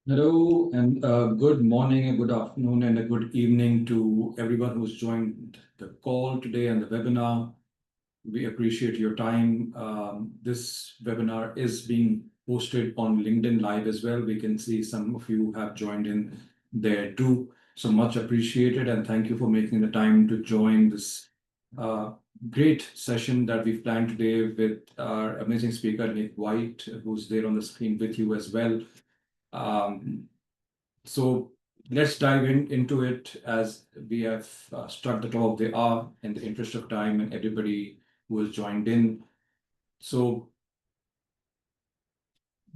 Hello, and good morning, a good afternoon, and a good evening to everyone who's joined the call today and the webinar. We appreciate your time. This webinar is being posted on LinkedIn Live as well. We can see some of you have joined in there too. So much appreciated, and thank you for making the time to join this uh, great session that we've planned today with our amazing speaker, Nick White, who's there on the screen with you as well. Um, so let's dive into it as we have struck the top of the hour in the interest of time and everybody who has joined in. So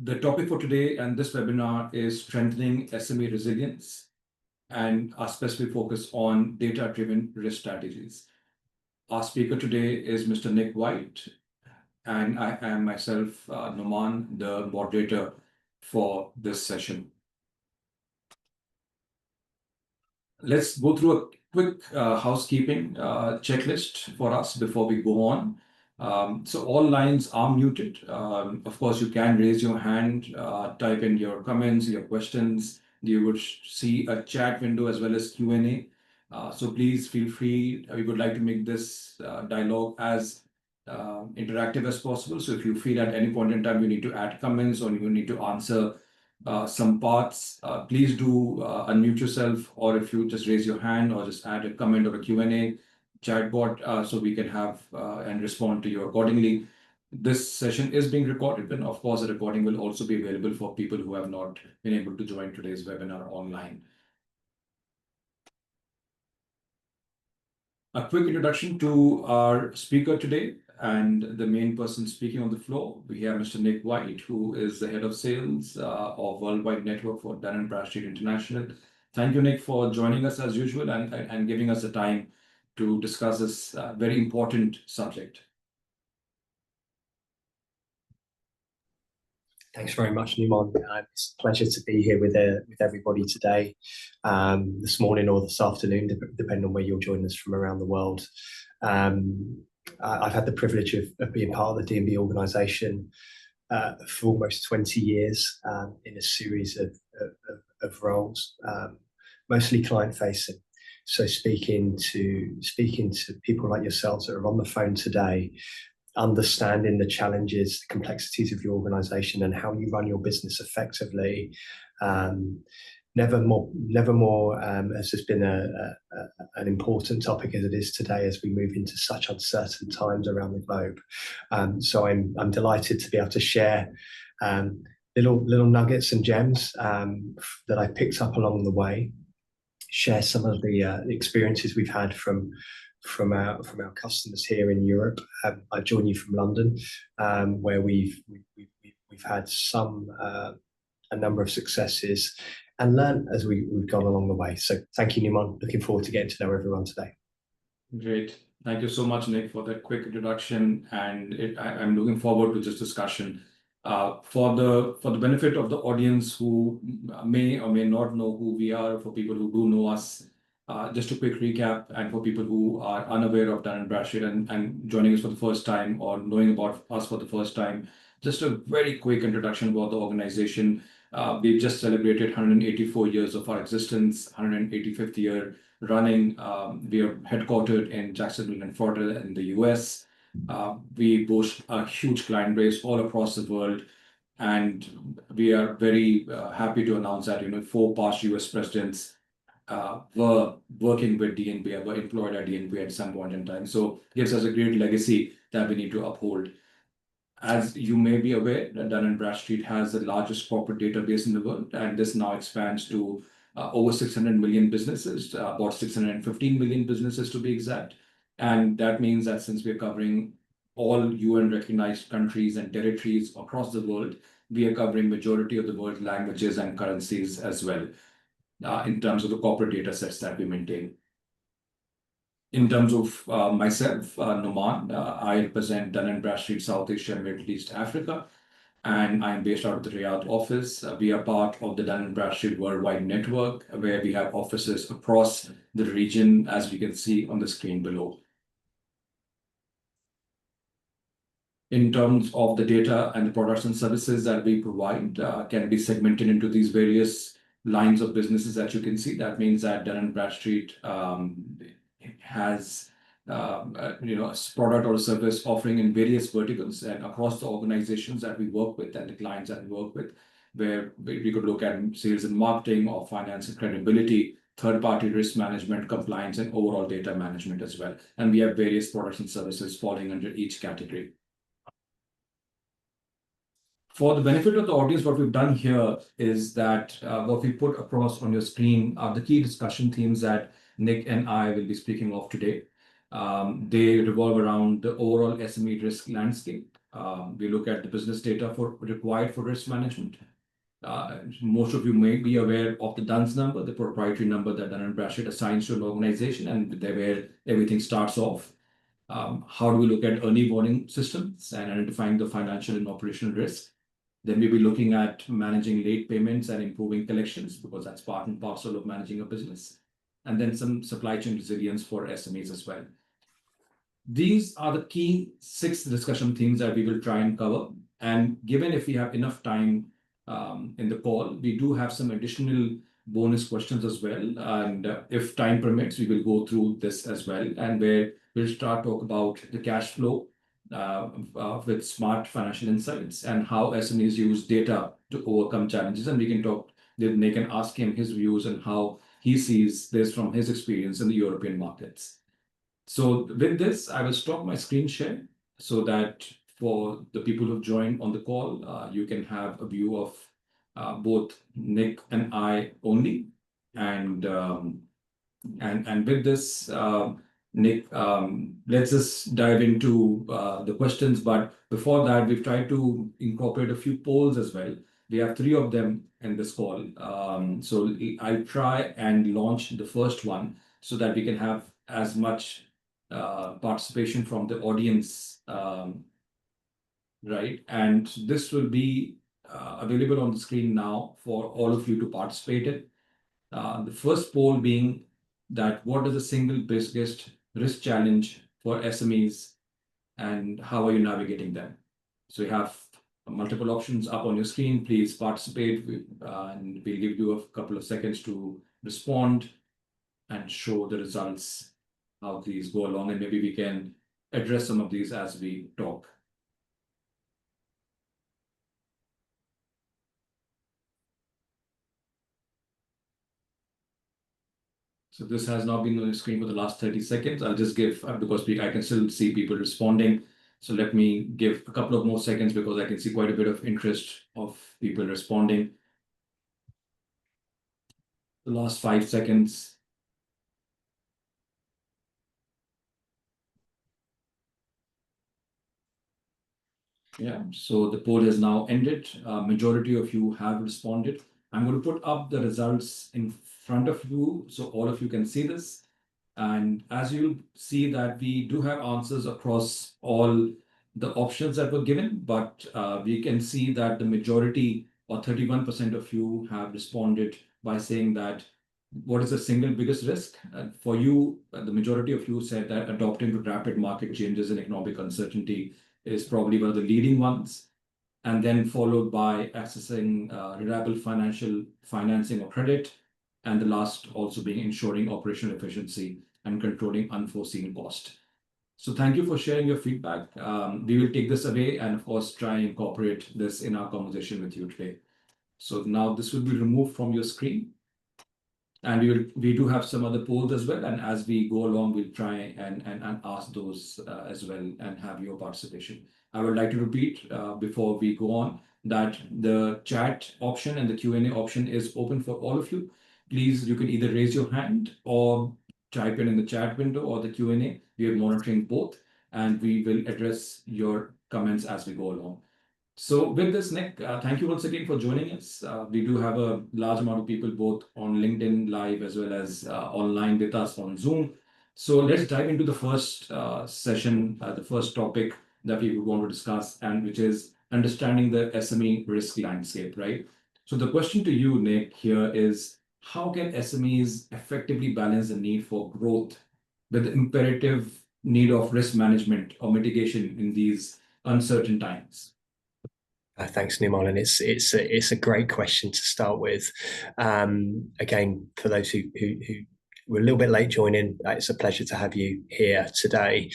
the topic for today and this webinar is strengthening SME resilience and our specific focus on data-driven risk strategies. Our speaker today is Mr. Nick White, and I am myself, Nauman, the moderator for this session. Let's go through a quick housekeeping checklist for us before we go on. So all lines are muted. Of course, you can raise your hand, type in your comments, your questions. You would see a chat window as well as Q&A. So please feel free. We would like to make this dialogue as interactive as possible. So if you feel at any point in time you need to add comments or you need to answer some parts, please do unmute yourself, or if you just raise your hand or just add a comment or a Q&A chat bot so we can have and respond to you accordingly. This session is being recorded, and of course, the recording will also be available for people who have not been able to join today's webinar online. A quick introduction to our speaker today and the main person speaking on the floor. We have Mr. Nick White, who is the head of sales of Worldwide Network for Dun & Bradstreet International. Thank you, Nick, for joining us as usual and giving us the time to discuss this very important subject. Thanks very much, Nauman. It's a pleasure to be here with everybody today, this morning or this afternoon, depending on where you're joining us from around the world. I've had the privilege of being part of the D&B organisation for almost 20 years in a series of roles, mostly client-facing. So speaking to people like yourselves that are on the phone today, understanding the challenges, the complexities of your organization and how you run your business effectively. Never more has this been an important topic as it is today as we move into such uncertain times around the globe. So I'm delighted to be able to share little nuggets and gems that I picked up along the way, share some of the experiences we've had from our customers here in Europe. I join you from London, where we've had a number of successes and learned as we've gone along the way. So thank you, Nauman. Looking forward to getting to know everyone today. Great. Thank you so much, Nick, for that quick introduction. And I'm looking forward to this discussion. For the benefit of the audience who may or may not know who we are, for people who do know us, just a quick recap, and for people who are unaware of Dun & Bradstreet and joining us for the first time or knowing about us for the first time, just a very quick introduction about the organization. We've just celebrated 184 years of our existence, 185th year running. We are headquartered in Jacksonville and Florida in the US. We boast a huge client base all across the world. And we are very happy to announce that 4 past US presidents were working with D&B, were employed at D&B at some point in time. So it gives us a great legacy that we need to uphold. As you may be aware, Dun & Bradstreet has the largest corporate database in the world, and this now expands to over 600 million businesses, about 615 million businesses to be exact. And that means that since we're covering all UN-recognized countries and territories across the world, we are covering majority of the world's languages and currencies as well. In terms of the corporate data sets that we maintain. In terms of myself, Nauman, I represent Dun & Bradstreet South Asia and Middle East Africa, and I'm based out of the Riyadh office. We are part of the Dun & Bradstreet Worldwide Network, where we have offices across the region, as we can see on the screen below. in terms of the data and the products and services that we provide can be segmented into these various lines of businesses that you can see. That means that Dun& Bradstreet has a product or a service offering in various verticals and across the organizations that we work with and the clients that we work with, where we could look at sales and marketing or finance and credibility, third-party risk management, compliance, and overall data management as well. And we have various products and services falling under each category. For the benefit of the audience, what we've done here is that what we put across on your screen are the key discussion themes that Nick and I will be speaking of today. They revolve around the overall SME risk landscape. We look at the business data required for risk management. Most of you may be aware of the DUNS number, the proprietary number that Dun & Bradstreet assigns to an organization, and where everything starts off. How do we look at early warning systems and identifying the financial and operational risk? Then we'll be looking at managing late payments and improving collections, because that's part and parcel of managing a business. And then some supply chain resilience for SMEs as well. These are the key 6 discussion themes that we will try and cover. And given if we have enough time in the call, we do have some additional bonus questions as well. And if time permits, we will go through this as well. And where we'll start talk about the cash flow with smart financial insights and how SMEs use data to overcome challenges. And we can talk, they can ask him his views and how he sees this from his experience in the European markets. So with this, I will stop my screen share so that for the people who've joined on the call, you can have a view of both Nick and I only. And with this, Nick, let's just dive into the questions. But before that, we've tried to incorporate a few polls as well. We have 3 of them in this call. So I'll try and launch the first one so that we can have as much participation from the audience, right? And this will be available on the screen now for all of you to participate in. The first poll being that what is the single biggest risk challenge for SMEs and how are you navigating them? So you have multiple options up on your screen. Please participate, and we'll give you a couple of seconds to respond and show the results, how these go along, and maybe we can address some of these as we talk. So this has now been on the screen for the last 30 seconds. I'll just give, because I can still see people responding. So let me give a couple of more seconds because I can see quite a bit of interest of people responding. The last 5 seconds. Yeah, so the poll has now ended. Majority of you have responded. I'm going to put up the results in front of you so all of you can see this. And as you'll see that we do have answers across all the options that were given, but we can see that the majority or 31% of you have responded by saying that what is the single biggest risk? For you, the majority of you said that adopting to rapid market changes and economic uncertainty is probably one of the leading ones, and then followed by accessing reliable financing or credit, and the last also being ensuring operational efficiency and controlling unforeseen cost. So thank you for sharing your feedback. We will take this away and of course try and incorporate this in our conversation with you today. So now this will be removed from your screen. And we do have some other polls as well. And as we go along, we'll try and ask those as well and have your participation. I would like to repeat before we go on that the chat option and the Q&A option is open for all of you. Please, you can either raise your hand or type in the chat window or the Q&A. We are monitoring both, and we will address your comments as we go along. So with this, Nick, thank you once again for joining us. We do have a large amount of people both on LinkedIn Live as well as online with us on Zoom. So let's dive into the first session, the first topic that we would want to discuss, and which is understanding the SME risk landscape, right? So the question to you, Nick, here is how can SMEs effectively balance the need for growth with the imperative need of risk management or mitigation in these uncertain times? Thanks, Nauman, and it's a great question to start with. Again, for those who were a little bit late joining, it's a pleasure to have you here today.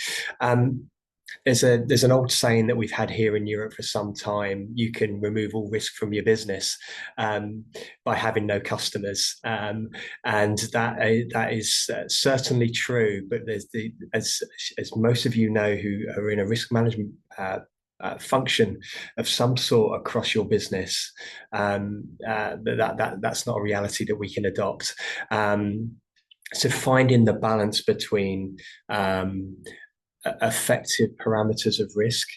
There's an old saying that we've had here in Europe for some time: you can remove all risk from your business by having no customers, and that is certainly true. But there's as most of you know who are in a risk management function of some sort across your business, that's not a reality that we can adopt. So finding the balance between effective parameters of risk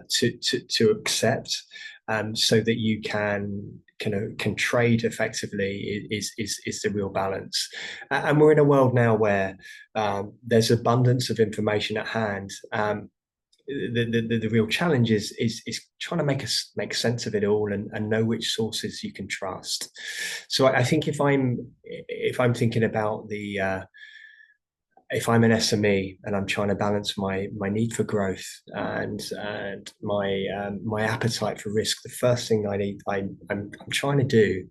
to accept, so that you can trade effectively is the real balance. And we're in a world now where there's abundance of information at hand. The real challenge is trying to make sense of it all and know which sources you can trust. So I think if I'm thinking about if I'm an SME and I'm trying to balance my need for growth and my appetite for risk, the first thing I'm trying to do,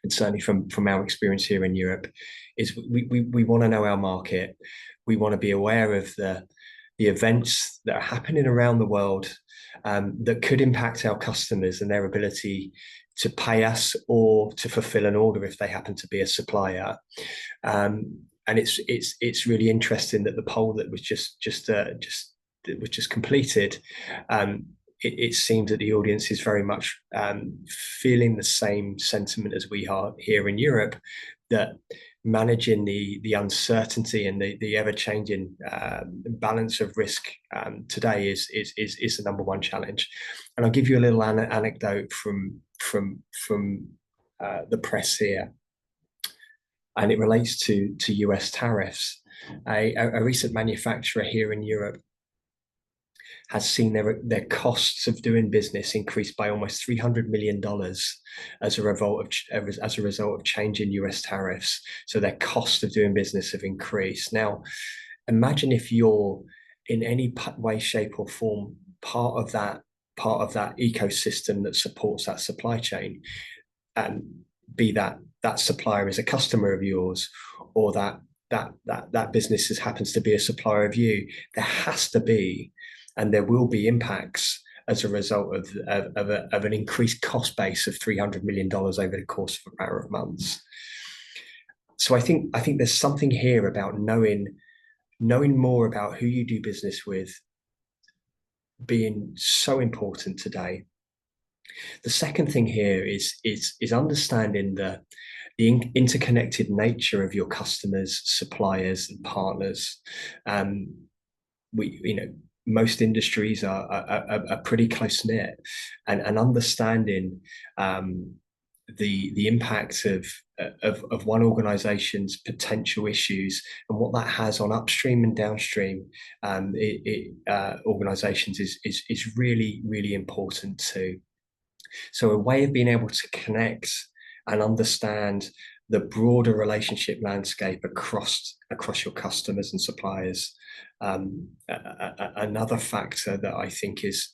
and certainly from our experience here in Europe, is we want to know our market. We want to be aware of the events that are happening around the world that could impact our customers and their ability to pay us or to fulfill an order if they happen to be a supplier. And it's really interesting that the poll that was just completed, it seems that the audience is very much feeling the same sentiment as we are here in Europe, that managing the uncertainty and the ever-changing balance of risk today is the number one challenge. And I'll give you a little anecdote from the press here, and it relates to US tariffs. A recent manufacturer here in Europe has seen their costs of doing business increase by almost $300 million as a result of changing US tariffs. So their cost of doing business have increased. Now, imagine if you're in any way, shape, or form part of that ecosystem that supports that supply chain, and be that supplier is a customer of yours, or that business happens to be a supplier of you. There has to be, and there will be, impacts as a result of an increased cost base of $300 million over the course of a matter of months. So I think there's something here about knowing more about who you do business with being so important today. The second thing here is understanding the interconnected nature of your customers, suppliers, and partners. Most industries are pretty close knit, and understanding the impact of one organization's potential issues and what that has on upstream and downstream organizations is really, really important too. So a way of being able to connect and understand the broader relationship landscape across your customers and suppliers. Another factor that I think is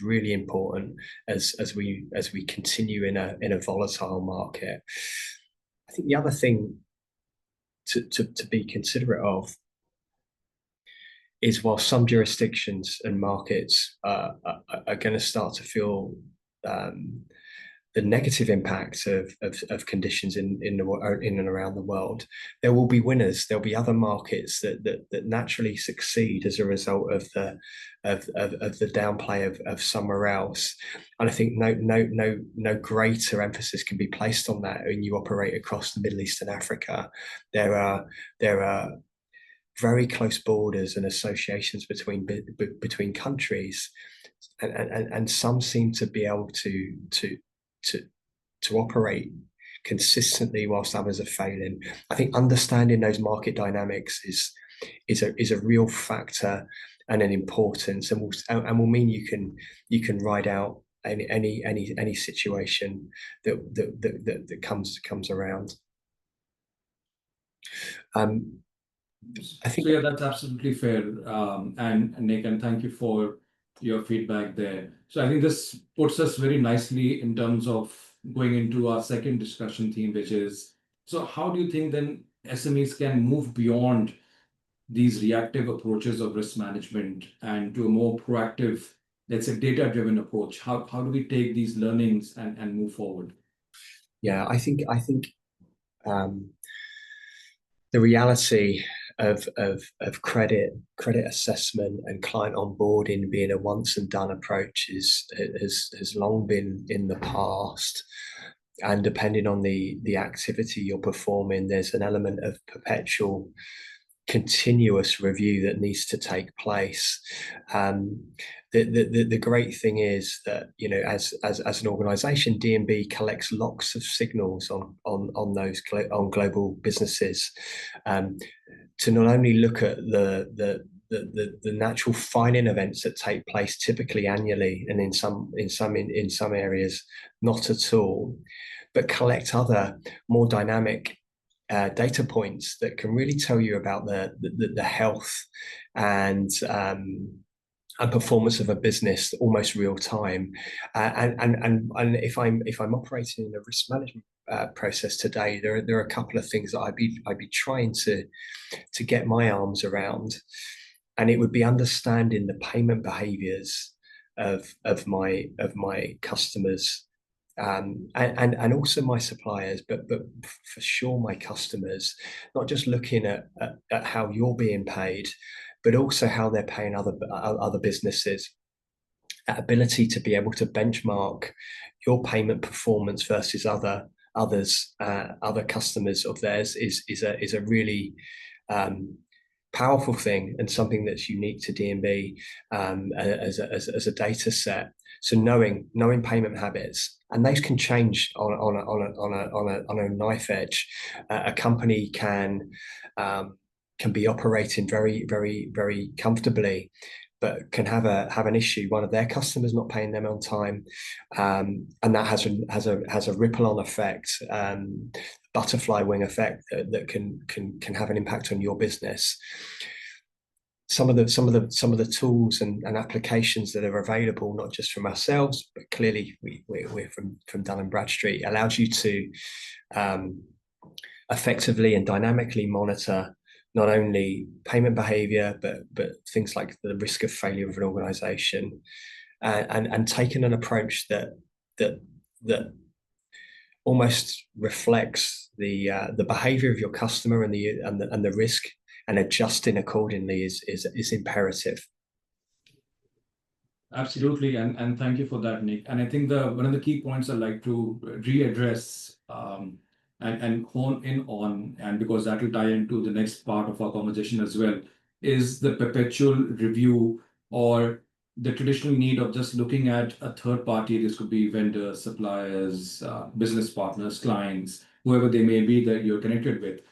really important as we continue in a volatile market. I think the other thing to be considerate of is, while some jurisdictions and markets are going to start to feel the negative impact of conditions in and around the world, there will be winners. There'll be other markets that naturally succeed as a result of the downplay of somewhere else. And I think no greater emphasis can be placed on that when you operate across the Middle East and Africa. There are very close borders and associations between countries, and some seem to be able to operate consistently whilst others are failing. I think understanding those market dynamics is a real factor and an importance, and will mean you can ride out any situation that comes around. I think so, yeah, that's absolutely fair. And Nick, and thank you for your feedback there. So I think this puts us very nicely in terms of going into our second discussion theme, which is, so how do you think then SMEs can move beyond these reactive approaches of risk management and to a more proactive, let's say, data-driven approach? How do we take these learnings and move forward? Yeah, I think the reality of credit assessment and client onboarding being a once and done approach has long been in the past. And depending on the activity you're performing, there's an element of perpetual continuous review that needs to take place. The great thing is that, you know, as an organization, D&B collects lots of signals on global businesses, to not only look at the natural fining events that take place typically annually, and in some areas not at all, but collect other more dynamic data points that can really tell you about the health and performance of a business almost real time. And if I'm operating in a risk management process today, there are a couple of things that I'd be trying to get my arms around, and it would be understanding the payment behaviors of my customers. And also my suppliers, but for sure my customers, not just looking at how you're being paid, but also how they're paying other businesses. That ability to be able to benchmark your payment performance versus other customers of theirs is a really powerful thing, and something that's unique to D&B as a data set. So knowing payment habits, and those can change on a knife edge. A company can be operating very, very, very comfortably, but can have an issue, one of their customers not paying them on time, and that has a ripple-on effect, butterfly wing effect that can have an impact on your business. Some of the tools and applications that are available, not just from ourselves, but clearly we're from Dun & Bradstreet, allows you to effectively and dynamically monitor not only payment behavior, but things like the risk of failure of an organization, and taking an approach that almost reflects the behavior of your customer and the risk, and adjusting accordingly is imperative. Absolutely, and thank you for that, Nick. And I think one of the key points I'd like to readdress and hone in on, and because that will tie into the next part of our conversation as well, is the perpetual review, or the traditional need of just looking at a third party. This could be vendors, suppliers, business partners, clients, whoever they may be that you're connected with.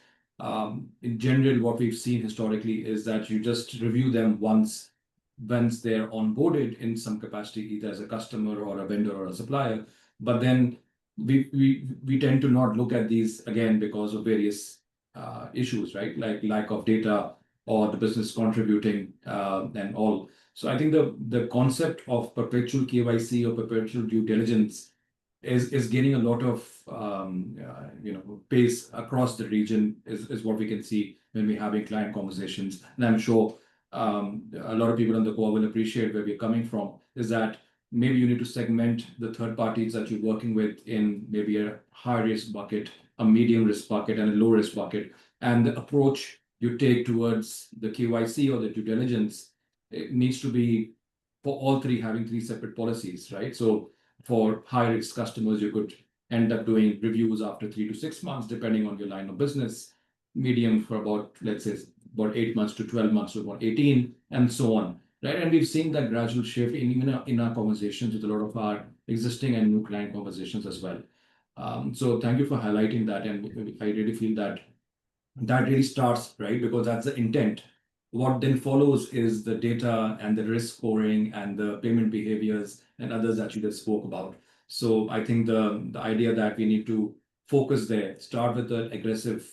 In general, what we've seen historically is that you just review them once they're onboarded in some capacity, either as a customer or a vendor or a supplier. But then we tend to not look at these again because of various issues, right? Like lack of data or the business contributing and all. So I think the concept of perpetual KYC or perpetual due diligence is gaining a lot of pace across the region, is what we can see when we're having client conversations. And I'm sure a lot of people on the call will appreciate where we're coming from, is that maybe you need to segment the third parties that you're working with in maybe a high risk bucket, a medium risk bucket, and a low risk bucket. And the approach you take towards the KYC or the due diligence, it needs to be for all three, having three separate policies, right? So for high risk customers, you could end up doing reviews after 3 to 6 months, depending on your line of business. Medium for about, let's say, about 8 months to 12 months to about 18, and so on, right? And we've seen that gradual shift in our conversations with a lot of our existing and new client conversations as well. So thank you for highlighting that, and I really feel that really starts, right, because that's the intent. What then follows is the data and the risk scoring and the payment behaviors and others that you just spoke about. So I think the idea that we need to focus there, start with the aggressive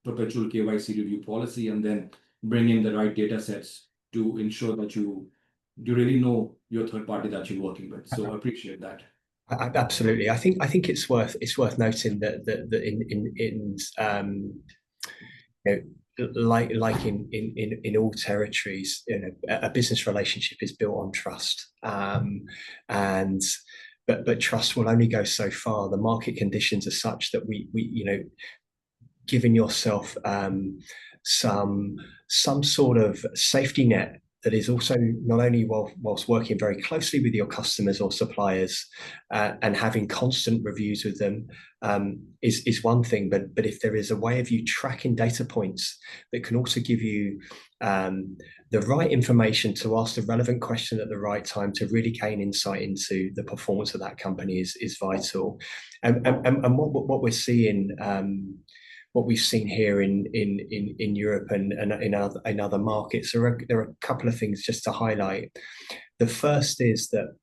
perpetual KYC review policy, and then bring in the right data sets to ensure that you you really know your third party that you're working with. So I appreciate that. Absolutely. I think it's worth noting that in you know, like in all territories, you know, a business relationship is built on trust, and but trust will only go so far. The market conditions are such that we you know, giving yourself some sort of safety net that is also not only whilst working very closely with your customers or suppliers and having constant reviews with them is one thing, but if there is a way of you tracking data points that can also give you the right information to ask the relevant question at the right time to really gain insight into the performance of that company is vital. And what we're seeing, what we've seen here in Europe and in other markets, there are a couple of things just to highlight. The first is that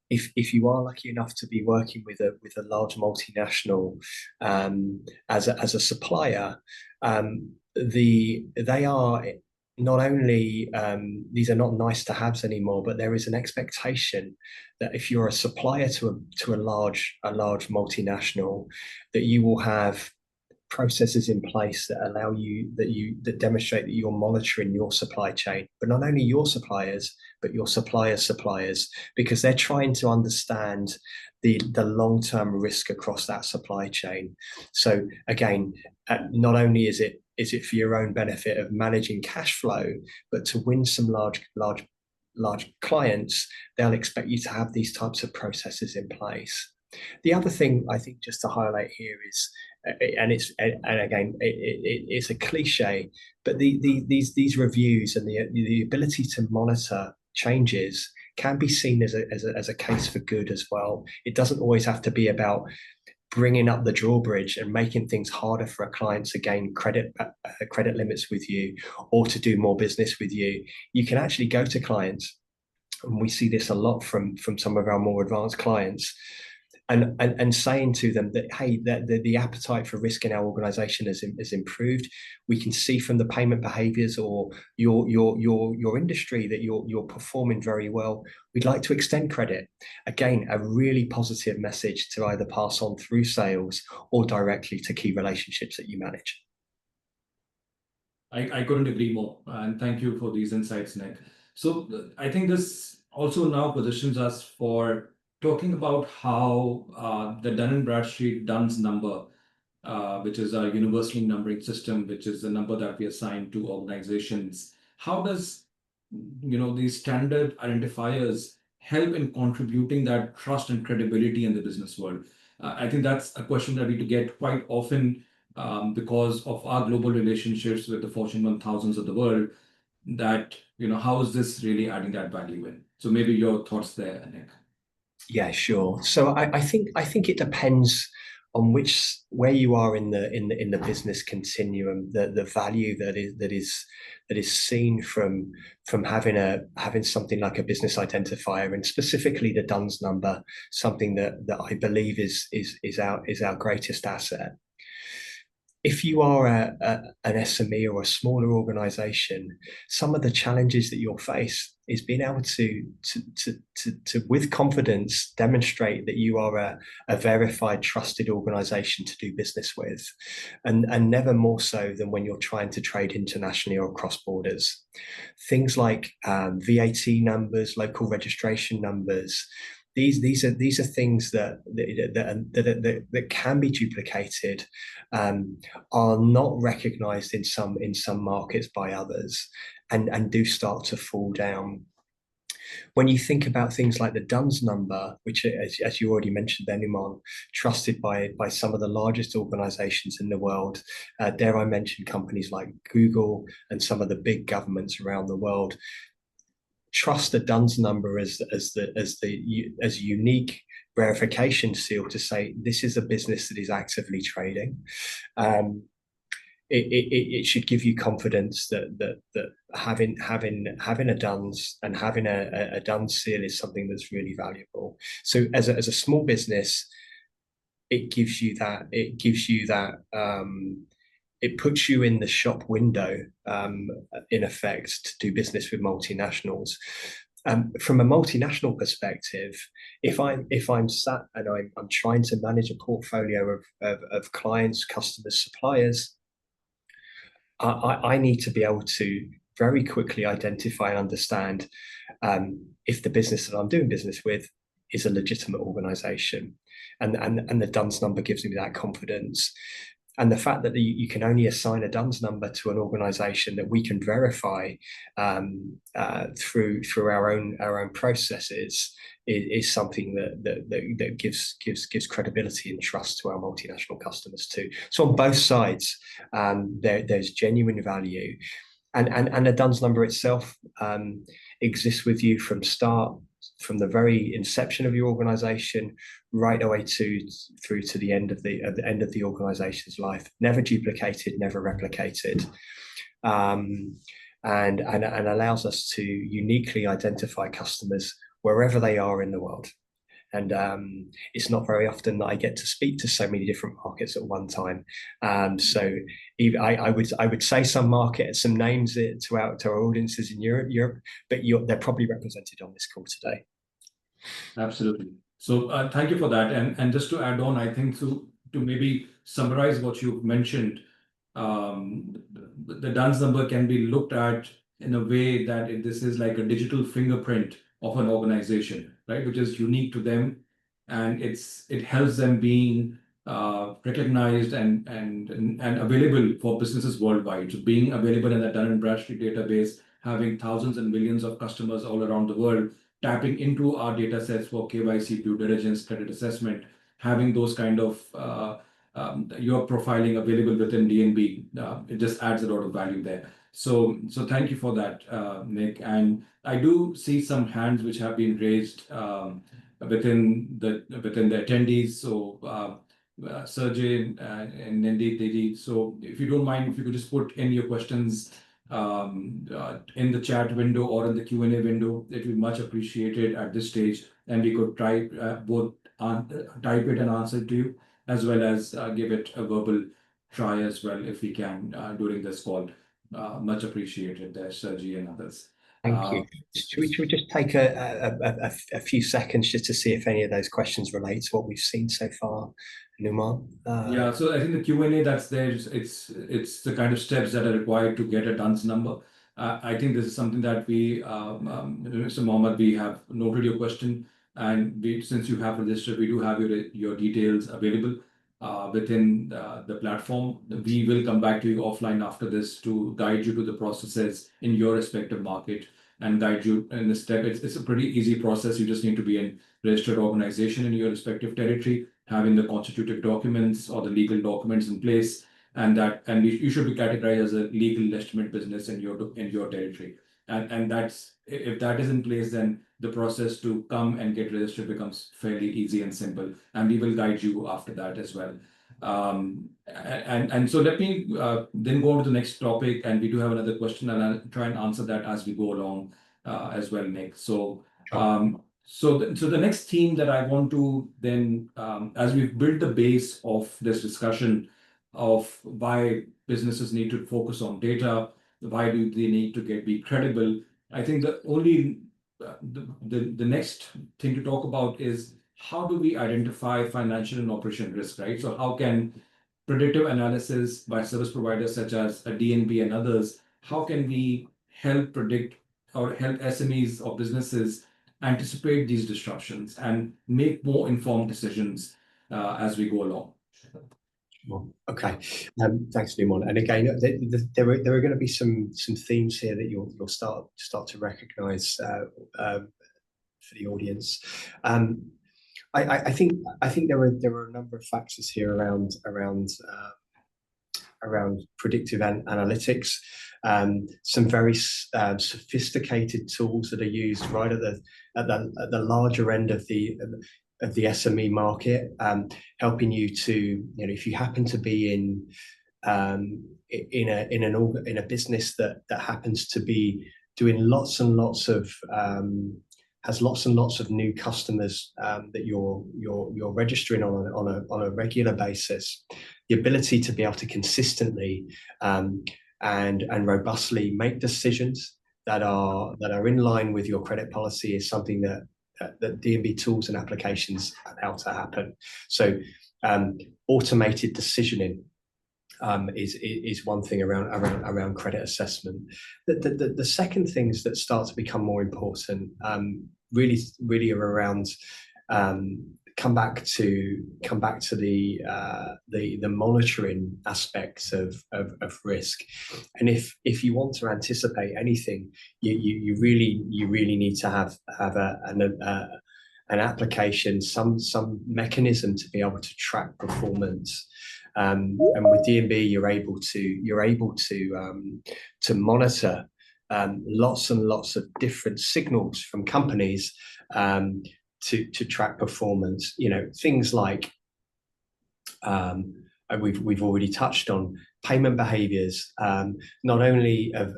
if you are lucky enough to be working with a large multinational as a supplier, they are not only these are not nice to haves anymore, but there is an expectation that if you're a supplier to a large multinational, that you will have processes in place that allow you that demonstrate that you're monitoring your supply chain, but not only your suppliers, but your suppliers, because they're trying to understand the long-term risk across that supply chain. So again, not only is it for your own benefit of managing cash flow, but to win some large clients, they'll expect you to have these types of processes in place. The other thing I think just to highlight here is, and again it's a cliche, but these reviews and the ability to monitor changes can be seen as a case for good as well. It doesn't always have to be about bringing up the drawbridge and making things harder for a client to gain credit limits with you or to do more business with you. You can actually go to clients, and we see this a lot from some of our more advanced clients, and saying to them that, hey, the appetite for risk in our organization has improved. We can see from the payment behaviors or your industry that you're performing very well. We'd like to extend credit. Again, a really positive message to either pass on through sales or directly to key relationships that you manage. I couldn't agree more, and thank you for these insights, Nick. So I think this also now positions us for talking about how the Dun & Bradstreet DUNS number, which is our universally numbering system, which is the number that we assign to organizations. How does these standard identifiers help in contributing that trust and credibility in the business world? I think that's a question that we get quite often because of our global relationships with the Fortune 1000s of the world. That how is this really adding that value in? So maybe your thoughts there, Nick. Yeah, sure. So I think it depends on where you are in the business continuum, the value that is seen from having something like a business identifier, and specifically the DUNS number, something that I believe is our greatest asset. If you are an SME or a smaller organization, some of the challenges that you'll face is being able to with confidence demonstrate that you are a verified, trusted organization to do business with, and never more so than when you're trying to trade internationally or across borders. Things like VAT numbers, local registration numbers. These are things that can be duplicated, are not recognised in some markets by others, and do start to fall down. When you think about things like the DUNS number, which, as you already mentioned there, Nauman, trusted by some of the largest organisations in the world, dare I mention companies like Google and some of the big governments around the world, trust the DUNS number as unique verification seal to say this is a business that is actively trading. It should give you confidence that having a DUNS and having a DUNS seal is something that's really valuable. So as a small business, it gives you that it puts you in the shop window, in effect, to do business with multinationals. From a multinational perspective, if I'm sat and I'm trying to manage a portfolio of clients, customers, suppliers, I need to be able to very quickly identify and understand if the business that I'm doing business with is a legitimate organization, and the DUNS number gives me that confidence. And the fact that you can only assign a DUNS number to an organization that we can verify through our own processes is something that gives credibility and trust to our multinational customers too. So on both sides, there's genuine value, and the DUNS number itself exists with you from the very inception of your organization right away through to the end of the organization's life. Never duplicated, never replicated, and allows us to uniquely identify customers wherever they are in the world. And it's not very often that I get to speak to so many different markets at one time. So I would say some names to our audiences in Europe, but they're probably represented on this call today. Absolutely. So thank you for that. And just to add on, I think to maybe summarize what you've mentioned, the DUNS number can be looked at in a way that this is like a digital fingerprint of an organization, right, which is unique to them, and it helps them being recognized and available for businesses worldwide. So being available in the Dun & Bradstreet database, having thousands and millions of customers all around the world, tapping into our data sets for KYC, due diligence, credit assessment, having those kind of your profiling available within D&B, it just adds a lot of value there. So thank you for that, Nick. And I do see some hands which have been raised within the attendees. So Sergey and Nandi, so if you don't mind, if you could just put in your questions in the chat window or in the Q&A window, it would be much appreciated at this stage, and we could try both type it and answer to you, as well as give it a verbal try as well if we can during this call. Much appreciated there, Sergey and others. Thank you. Should we just take a few seconds just to see if any of those questions relate to what we've seen so far, Nauman? Yeah, so I think the Q&A that's there, it's the kind of steps that are required to get a DUNS number. I think this is something that we, Mr. Mohammed, we have noted your question, and since you have registered, we do have your details available within the platform. We will come back to you offline after this to guide you to the processes in your respective market and guide you in this step. It's a pretty easy process. You just need to be a registered organization in your respective territory, having the constitutive documents or the legal documents in place, and you should be categorized as a legal legitimate business in your territory. And that's, if that is in place, then the process to come and get registered becomes fairly easy and simple, and we will guide you after that as well. And so let me then go on to the next topic, and we do have another question, and I'll try and answer that as we go along as well, Nick. So so the next theme that I want to then, as we've built the base of this discussion of why businesses need to focus on data, why do they need to be credible, I think the next thing to talk about is how do we identify financial and operational risk, right? So how can predictive analysis by service providers such as a D&B and others, how can we help predict or help SMEs or businesses anticipate these disruptions and make more informed decisions as we go along? Okay, thanks, Nauman. And again, there are going to be some themes here that you'll start to recognise for the audience. I think there are a number of factors here around predictive analytics. Some very sophisticated tools that are used right at the larger end of the SME market, helping you to, if you happen to be in a business that happens to be doing lots and lots of has lots and lots of new customers that you're registering on a regular basis, the ability to be able to consistently and robustly make decisions that are in line with your credit policy is something that D&B tools and applications allow to happen. So automated decisioning is one thing around credit assessment. The second things that start to become more important really are around come back to the monitoring aspects of risk. And if you want to anticipate anything, you really need to have an application, some mechanism to be able to track performance. And with D&B, you're able to monitor lots and lots of different signals from companies to track performance. Things like we've already touched on payment behaviors, not only of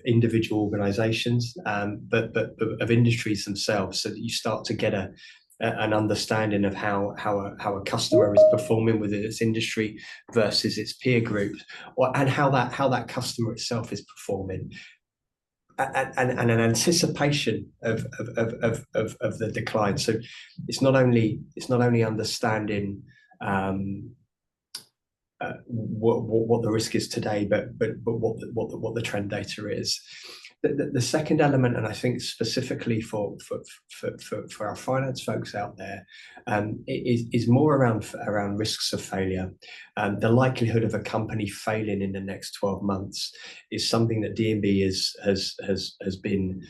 individual organizations, but of industries themselves, so that you start to get an understanding of how a customer is performing within its industry versus its peer group, and how that customer itself is performing, and an anticipation of the decline. So it's not only understanding what the risk is today, but what the trend data is. The second element, and I think specifically for our finance folks out there, is more around risks of failure. The likelihood of a company failing in the next 12 months is something that D&B has been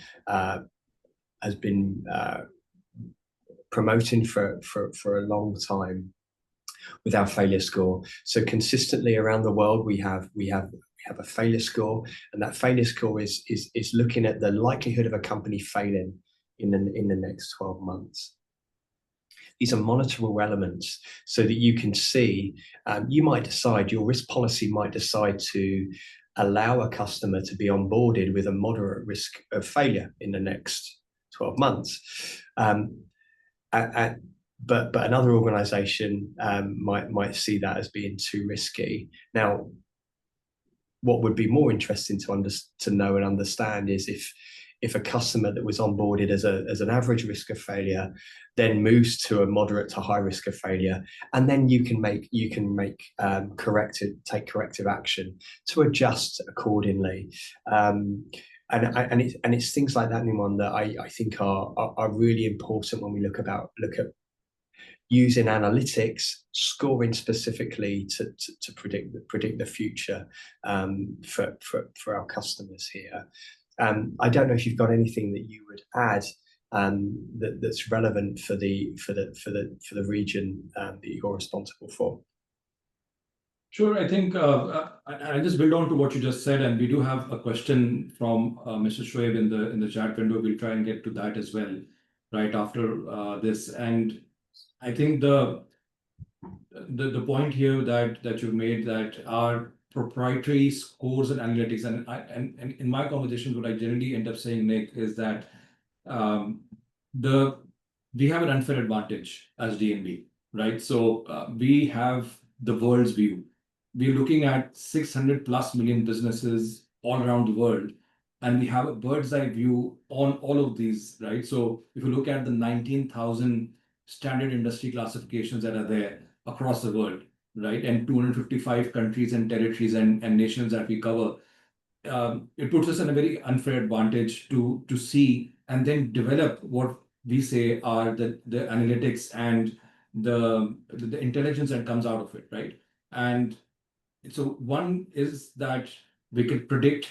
promoting for a long time with our failure score. So consistently around the world, we have a failure score, and that failure score is looking at the likelihood of a company failing in the next 12 months. These are monitorable elements, so that you can see, you might decide, your risk policy might decide to allow a customer to be onboarded with a moderate risk of failure in the next 12 months. But another organization might see that as being too risky. Now, what would be more interesting to know and understand is if a customer that was onboarded as an average risk of failure then moves to a moderate to high risk of failure, and then you can take corrective action to adjust accordingly. And it's things like that, Nauman, that I think are really important when we look at using analytics, scoring specifically to predict the future for our customers here. I don't know if you've got anything that you would add that's relevant for the region that you're responsible for. Sure. I think I just build on to what you just said, and we do have a question from Mr. Shoaib in the chat window. We'll try and get to that as well right after this. And I think the point here that you made, that our proprietary scores and analytics, and in my conversations, what I generally end up saying, Nick, is that we have an unfair advantage as D&B, right? So we have the world's view. We're looking at 600 plus million businesses all around the world, and we have a bird's eye view on all of these, right? So if you look at the 19,000 standard industry classifications that are there across the world, right, and 255 countries and territories and nations that we cover, it puts us in a very unfair advantage to see and then develop what we say are the analytics and the intelligence that comes out of it, right? And so one is that we could predict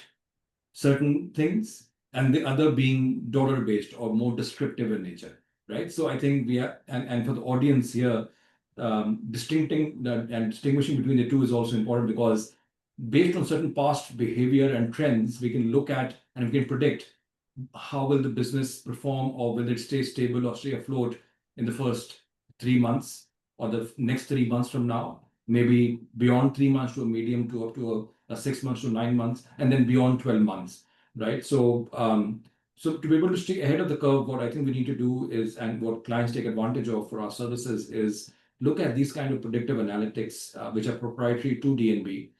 certain things, and the other being dollar-based or more descriptive in nature, right? So I think we are, and for the audience here, distinguishing between the two is also important, because based on certain past behavior and trends, we can look at and we can predict how will the business perform, or will it stay stable or stay afloat in the first 3 months or the next 3 months from now, maybe beyond 3 months to a medium to up to a 6 months to 9 months, and then beyond 12 months, right? So So to be able to stay ahead of the curve, what I think we need to do is, and what clients take advantage of for our services, is look at these kind of predictive analytics, which are proprietary to D&B.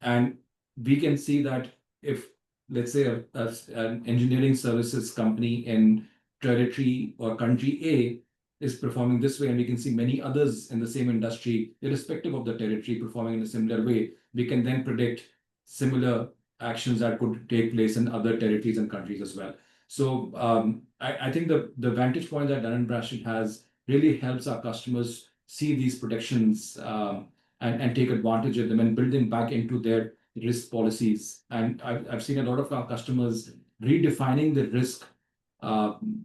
And we can see that if, let's say, an engineering services company in territory or country A is performing this way, and we can see many others in the same industry, irrespective of the territory, performing in a similar way, we can then predict similar actions that could take place in other territories and countries as well. So I think the vantage point that Dun & Bradstreet has really helps our customers see these predictions and take advantage of them and build them back into their risk policies. And I've seen a lot of our customers redefining the risk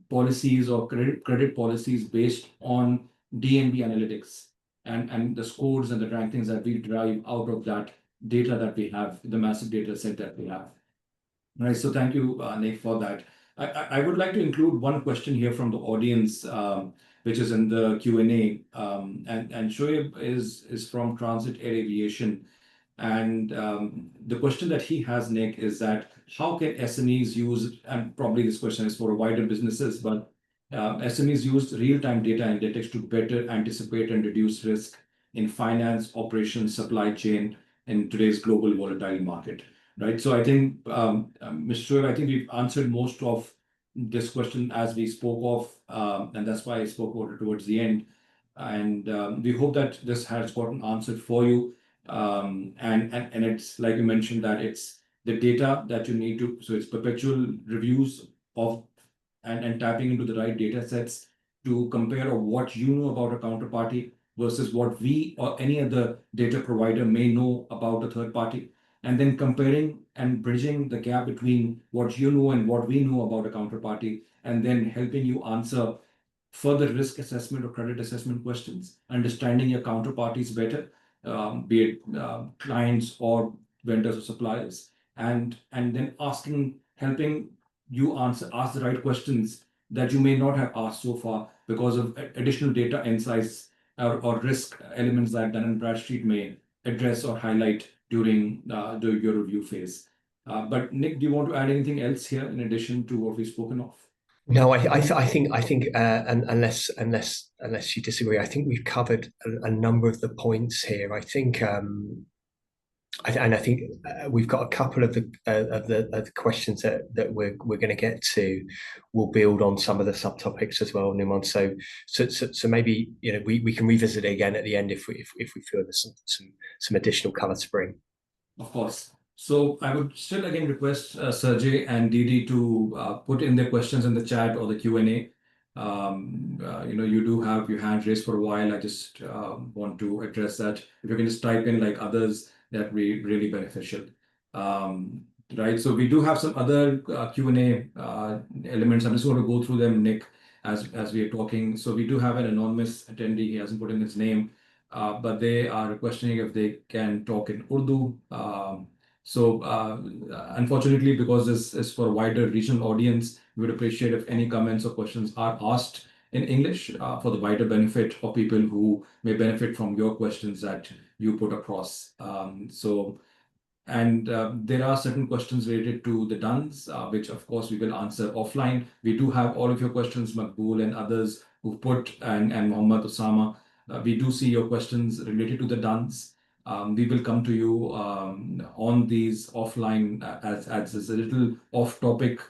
policies or credit policies based on D&B analytics and the scores and the rankings that we derive out of that data that we have, the massive data set that we have. Right. So thank you, Nick, for that. I would like to include one question here from the audience, which is in the Q&A. And Shoaib is from Transit Air Aviation. And the question that he has, Nick, is that how can SMEs use, and probably this question is for wider businesses, but SMEs use real-time data analytics to better anticipate and reduce risk in finance, operations, supply chain in today's global volatile market. Right. So I think, Mr. Shoaib, I think we've answered most of this question as we spoke of, and that's why I spoke about it towards the end. And we hope that this has gotten answered for you. And it's like you mentioned that it's the data that you need to, so it's perpetual reviews of and tapping into the right data sets to compare what you know about a counterparty versus what we or any other data provider may know about a third party. And then comparing and bridging the gap between what you know and what we know about a counterparty, and then helping you answer further risk assessment or credit assessment questions, understanding your counterparties better, be it clients or vendors or suppliers, and then helping you ask the right questions that you may not have asked so far because of additional data insights or risk elements that Dun & Bradstreet may address or highlight during your review phase. But Nick, do you want to add anything else here in addition to what we've spoken of? No, I think, and unless you disagree, I think we've covered a number of the points here. I think, I think we've got a couple of the questions that we're going to get to. We'll build on some of the subtopics as well, Nauman. So maybe we can revisit it again at the end if we feel there's some additional colour to bring. Of course. So I would still again request Sergey and Didi to put in their questions in the chat or the Q&A. You do have your hand raised for a while. I just want to address that. If you can just type in like others, that would be really beneficial. Right. So we do have some other Q&A elements. I'm just going to go through them, Nick, as we are talking. So we do have an anonymous attendee. He hasn't put in his name, but they are questioning if they can talk in Urdu. So unfortunately, because this is for a wider regional audience, we would appreciate if any comments or questions are asked in English for the wider benefit of people who may benefit from your questions that you put across. There are certain questions related to the DUNS, which of course we will answer offline. We do have all of your questions, Makbul and others who put, and Mohammed Osama. We do see your questions related to the DUNS. We will come to you on these offline as it's a little off topic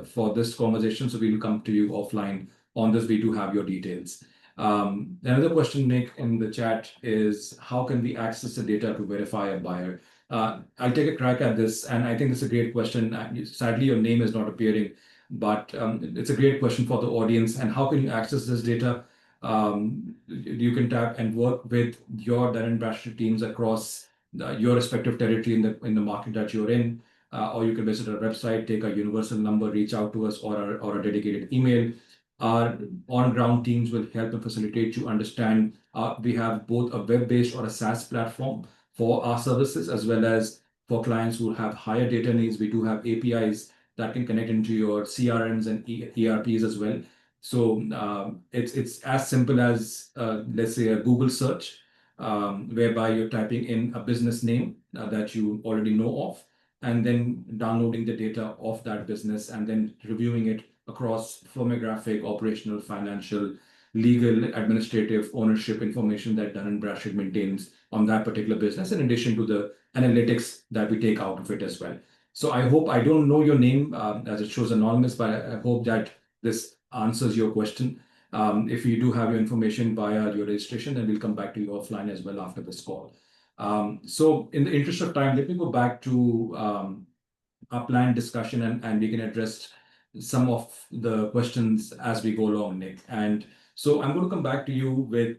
for this conversation. So we will come to you offline on this. We do have your details. Another question, Nick, in the chat is how can we access the data to verify a buyer? I'll take a crack at this, and I think it's a great question. Sadly, your name is not appearing, but it's a great question for the audience. And how can you access this data? You can tap and work with your Dun & Bradstreet teams across your respective territory in the market that you're in, or you can visit our website, take a universal number, reach out to us, or a dedicated email. Our on-ground teams will help and facilitate you understand. We have both a web-based or a SaaS platform for our services, as well as for clients who have higher data needs. We do have APIs that can connect into your CRMs and ERPs as well. So it's as simple as, let's say, a Google search, whereby you're typing in a business name that you already know of, and then downloading the data of that business and then reviewing it across firmographic, operational, financial, legal, administrative, ownership information that Dun & Bradstreet maintains on that particular business, in addition to the analytics that we take out of it as well. So I hope, I don't know your name as it shows anonymous, but I hope that this answers your question. If you do have your information via your registration, then we'll come back to you offline as well after this call. So in the interest of time, let me go back to our planned discussion, and we can address some of the questions as we go along, Nick. And so I'm going to come back to you with,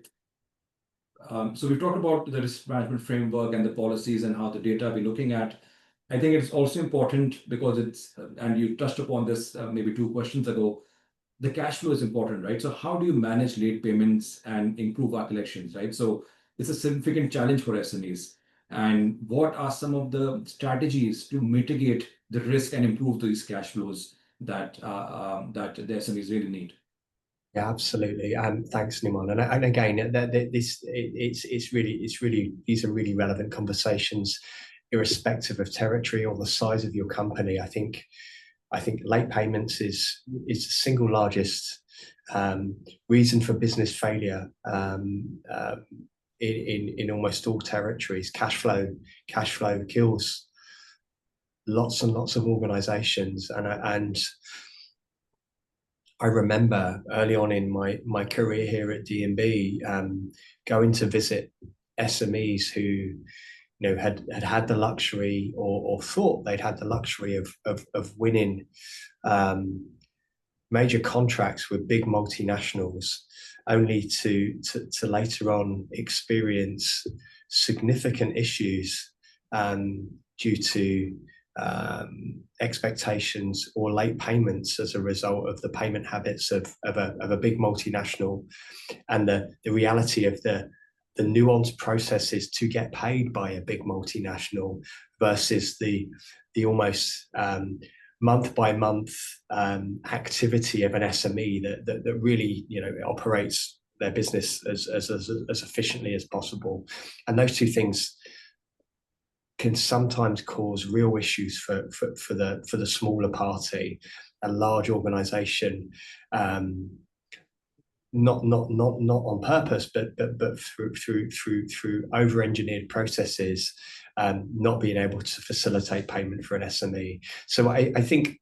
so we've talked about the risk management framework and the policies and how the data we're looking at. I think it's also important because it's, and you touched upon this maybe 2 questions ago, the cash flow is important, right? So how do you manage late payments and improve our collections, right? So it's a significant challenge for SMEs. And what are some of the strategies to mitigate the risk and improve these cash flows that that the SMEs really need? Yeah, absolutely. Thanks, Nauman. And again, it's really these are really relevant conversations, irrespective of territory or the size of your company. I think late payments is the single largest reason for business failure in almost all territories. Cash flow kills lots and lots of organizations, and I remember early on in my career here at D&B going to visit SMEs who had the luxury or thought they'd had the luxury of winning major contracts with big multinationals, only to later on experience significant issues due to expectations or late payments as a result of the payment habits of a big multinational, and the reality of the nuanced processes to get paid by a big multinational versus the almost month by month activity of an SME that really operates their business as efficiently as possible. And those two things can sometimes cause real issues for the smaller party. A large organization, not on purpose, but through over-engineered processes, not being able to facilitate payment for an SME. So I think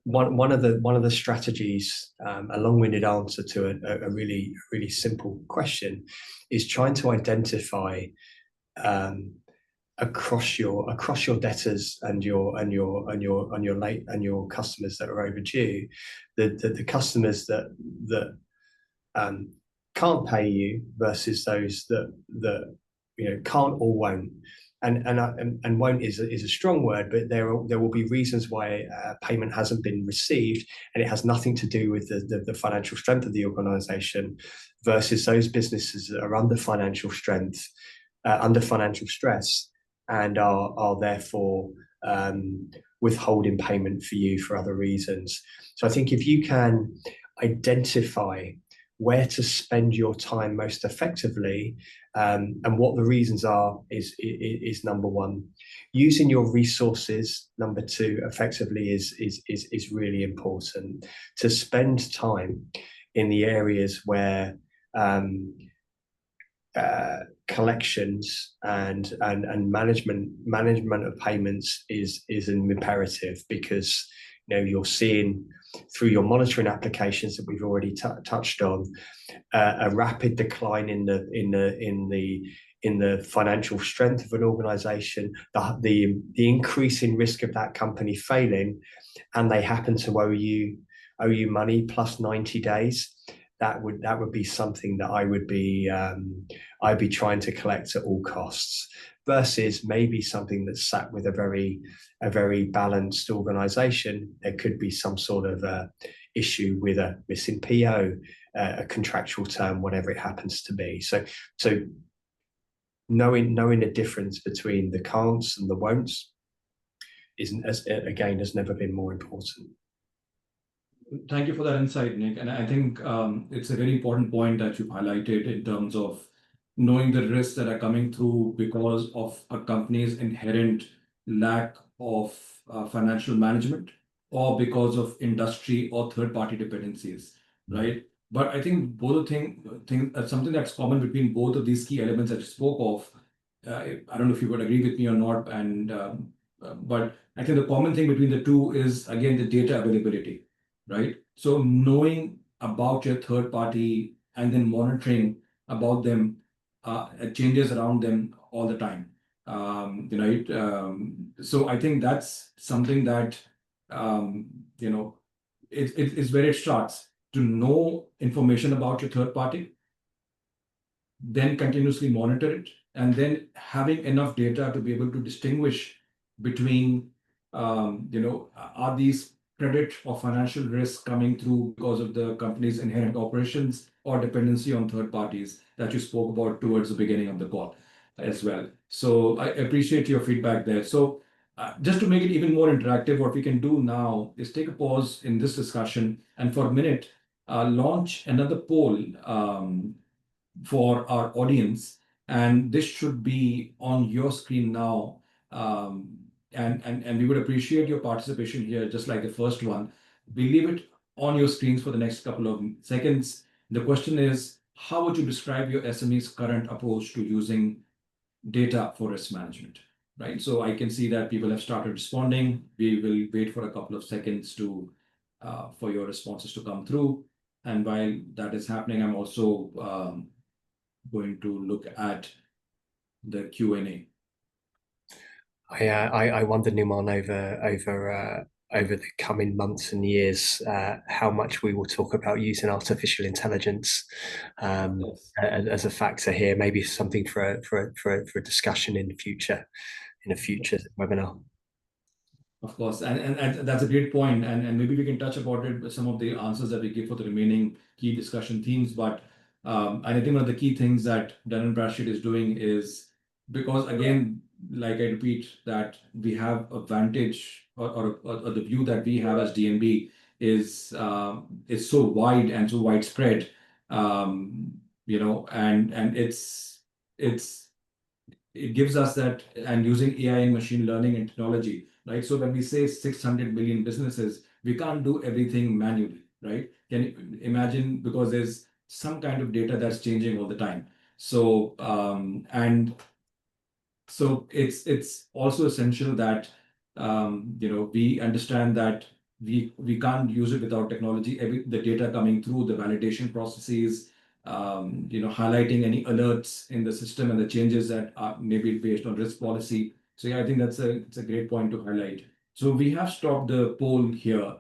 one of the strategies, a long-winded answer to a really simple question, is trying to identify across your debtors and your late and your customers that are overdue, the customers that can't pay you versus those that can't or won't. And won't is a strong word, but there will be reasons why payment hasn't been received, and it has nothing to do with the financial strength of the organization, versus those businesses that are under financial strength, under financial stress, and are therefore withholding payment for you for other reasons. So I think if you can identify where to spend your time most effectively, and what the reasons are, is number one. Using your resources, number two, effectively is really important. To spend time in the areas where collections and management of payments is an imperative, because you're seeing through your monitoring applications that we've already touched on a rapid decline in the financial strength of an organization, the increasing risk of that company failing, and they happen to owe you money plus 90 days. That would be something that I'd be trying to collect at all costs, versus maybe something that's sat with a very balanced organization. There could be some sort of issue with a missing PO, a contractual term, whatever it happens to be. So knowing the difference between the can'ts and the won'ts has never been more important. Thank you for that insight, Nick. And I think it's a very important point that you've highlighted in terms of knowing the risks that are coming through because of a company's inherent lack of financial management or because of industry or third-party dependencies, right? But I think both things, something that's common between both of these key elements that you spoke of, I don't know if you would agree with me or not, but I think the common thing between the two is, again, the data availability, right? So knowing about your third party and then monitoring about them, changes around them all the time. Right? So I think that's something that, you know, it's where it starts, to know information about your third party, then continuously monitor it, and then having enough data to be able to distinguish between, are these credit or financial risks coming through because of the company's inherent operations or dependency on third parties that you spoke about towards the beginning of the call as well. So I appreciate your feedback there. So just to make it even more interactive, what we can do now is take a pause in this discussion and for a minute launch another poll for our audience, and this should be on your screen now. And we would appreciate your participation here, just like the first one. We leave it on your screens for the next couple of seconds. The question is, how would you describe your SME's current approach to using data for risk management? Right. So I can see that people have started responding. We will wait for a couple of seconds to for your responses to come through. And while that is happening, I'm also going to look at the Q&A. I wonder, Nauman, over the coming months and years, how much we will talk about using artificial intelligence Yes. as a factor here. Maybe something for a discussion in the future, in a future webinar. Of course, and that's a great point, and maybe we can touch about it with some of the answers that we give for the remaining key discussion themes. But and I think one of the key things that Dun & Bradstreet is doing is, because again, like I repeat, that we have a vantage or the view that we have as D&B is so wide and so widespread, and it gives us that, and using AI and machine learning and technology, right? So when we say 600 million businesses, we can't do everything manually, right? Can you imagine? Because there's some kind of data that's changing all the time. So it's also essential that we understand that we can't use it without technology. The data coming through the validation processes, highlighting any alerts in the system and the changes that are maybe based on risk policy. So yeah, I think it's a great point to highlight. So we have stopped the poll here.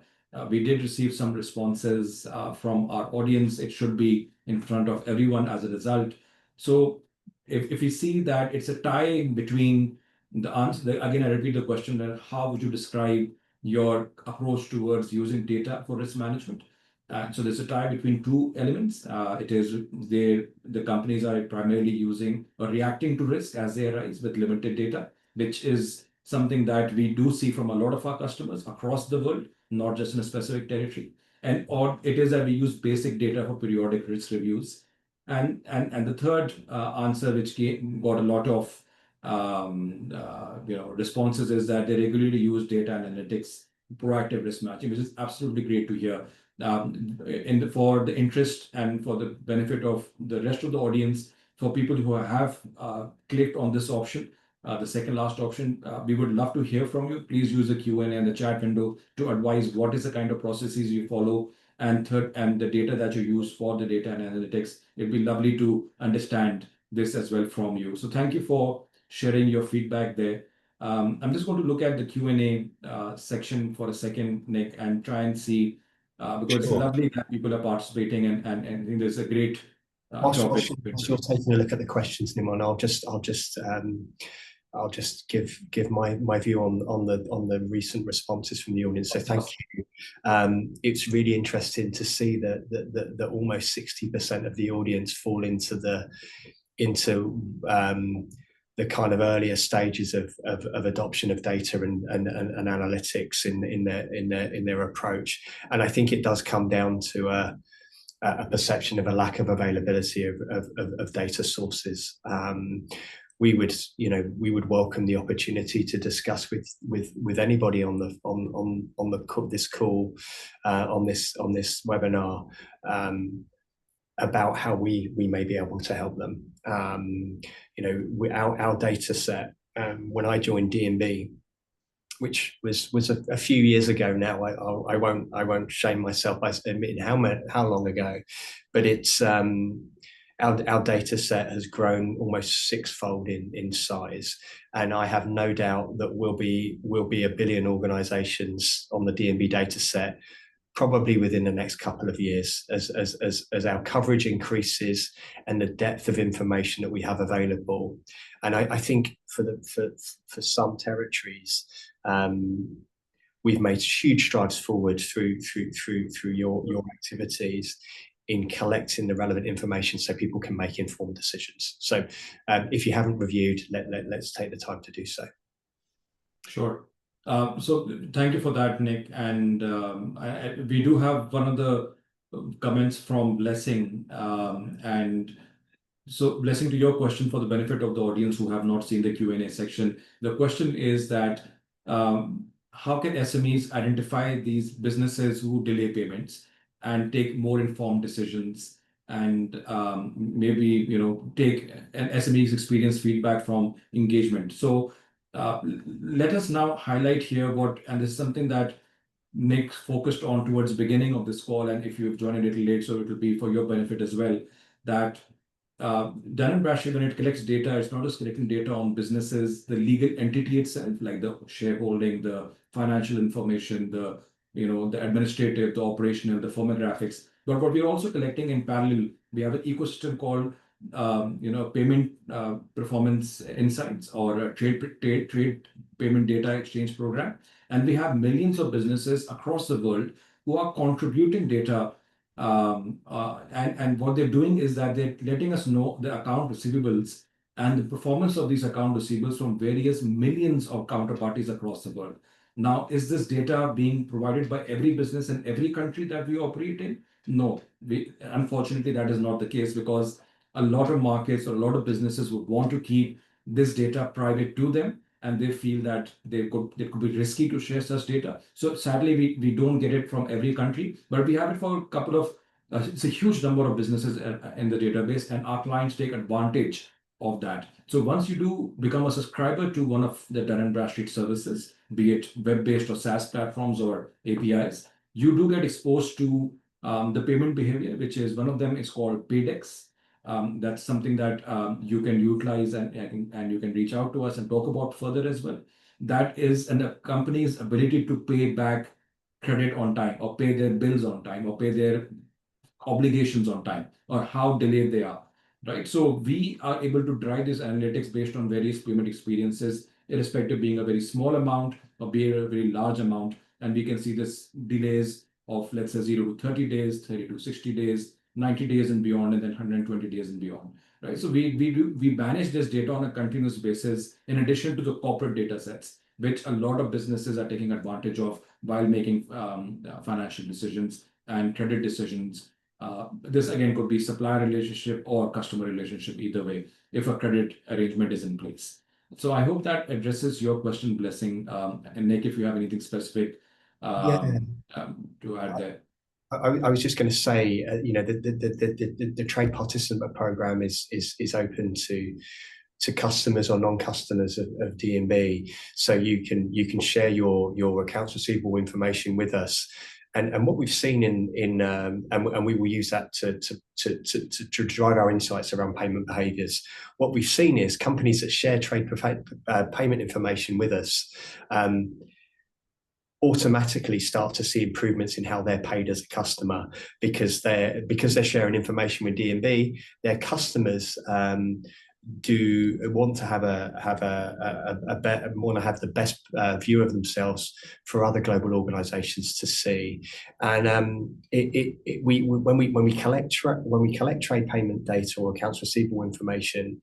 We did receive some responses from our audience. It should be in front of everyone as a result. So if we see that it's a tie between the answer, again, I repeat the question, that how would you describe your approach towards using data for risk management? So there's a tie between two elements. It is the companies are primarily using or reacting to risk as they arise with limited data, which is something that we do see from a lot of our customers across the world, not just in a specific territory. Or it is that we use basic data for periodic risk reviews. And the third answer, which got a lot of responses, is that they regularly use data analytics, proactive risk matching, which is absolutely great to hear. For the interest and for the benefit of the rest of the audience, for people who have clicked on this option, the second last option, we would love to hear from you. Please use the Q&A and the chat window to advise what is the kind of processes you follow, and the data that you use for the data and analytics. It'd be lovely to understand this as well from you. So thank you for sharing your feedback there. I'm just going to look at the Q&A section for a second, Nick, and try and see, because it's lovely that people are participating, and I think there's a great topic. Whilst you're taking a look at the questions, Nauman, I'll just give my view on the recent responses from the audience. So thank you. It's really interesting to see that almost 60% of the audience fall into the kind of earlier stages of adoption of data and analytics in their approach. And I think it does come down to a perception of a lack of availability of data sources. we would welcome the opportunity to discuss with anybody on this call, on this webinar, about how we may be able to help them. Our data set, when I joined D&B, which was a few years ago now. I won't shame myself by admitting how long ago, but it's our data set has grown almost sixfold in size, and I have no doubt that we'll be 1 billion organisations on the D&B data set probably within the next couple of years, as our coverage increases and the depth of information that we have available. And I think for some territories, we've made huge strides forward through your activities in collecting the relevant information so people can make informed decisions. So if you haven't reviewed, let's take the time to do so. Sure. So thank you for that, Nick. And we do have one of the comments from Blessing. And so Blessing, to your question, for the benefit of the audience who have not seen the Q&A section, the question is that how can SMEs identify these businesses who delay payments and take more informed decisions, and maybe take an SME's experience feedback from engagement? So let us now highlight here and this is something that Nick focused on towards the beginning of this call, and if you've joined a little late, so it will be for your benefit as well, that Dun & Bradstreet, when it collects data, it's not just collecting data on businesses, the legal entity itself, like the shareholding, the financial information, the administrative, the operational, the firmographics. But what we're also collecting in parallel, we have an ecosystem called payment performance insights, or a trade payment data exchange program. And we have millions of businesses across the world who are contributing data. And what they're doing is that they're letting us know the account receivables and the performance of these account receivables from various millions of counterparties across the world. Now, is this data being provided by every business in every country that we operate in? No, unfortunately, that is not the case, because a lot of markets or a lot of businesses would want to keep this data private to them, and they feel that it could be risky to share such data. So sadly, we don't get it from every country, but we have it for a couple of, it's a huge number of businesses in the database, and our clients take advantage of that. So once you do become a subscriber to one of the Dun & Bradstreet services, be it web-based or SaaS platforms or APIs, you do get exposed to the payment behavior, which is one of them is called Paydex. That's something that you can utilize, and you can reach out to us and talk about further as well. That is a company's ability to pay back credit on time, or pay their bills on time, or pay their obligations on time, or how delayed they are, right? So we are able to drive this analytics based on various payment experiences, irrespective of being a very small amount or being a very large amount. And we can see this delays of, let's say, 0 to 30 days, 30 to 60 days, 90 days and beyond, and then 120 days and beyond, right? So we manage this data on a continuous basis, in addition to the corporate data sets, which a lot of businesses are taking advantage of while making financial decisions and credit decisions. This again could be supplier relationship or customer relationship, either way, if a credit arrangement is in place. So I hope that addresses your question, Blessing. And Nick, if you have anything specific to add there. I was just going to say, the trade participant program is open to customers or non-customers of D&B, so you can share your accounts receivable information with us, and what we've seen and we will use that to drive our insights around payment behaviours. What we've seen is companies that share trade payment information with us automatically start to see improvements in how they're paid as a customer, because they're sharing information with D&B. Their customers do want to have the best view of themselves for other global organisations to see. And when we collect trade payment data or accounts receivable information,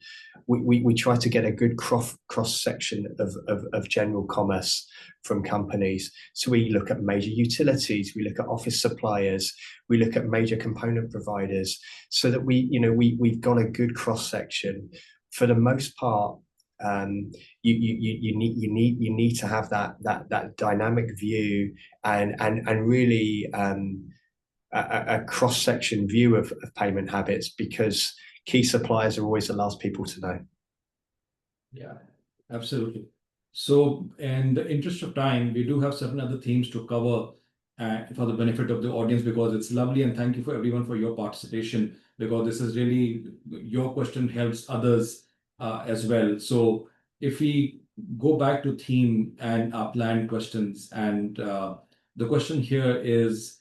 we try to get a good cross section of general commerce from companies. So we look at major utilities, we look at office suppliers, we look at major component providers, so that we've got a good cross section. For the most part, You need to have that dynamic view and really a cross-section view of payment habits, because key suppliers are always the last people to know. Yeah, absolutely. So, in the interest of time, we do have certain other themes to cover for the benefit of the audience, because it's lovely, and thank you for everyone for your participation, because this is really, your question helps others as well. So if we go back to theme and our planned questions, and the question here is,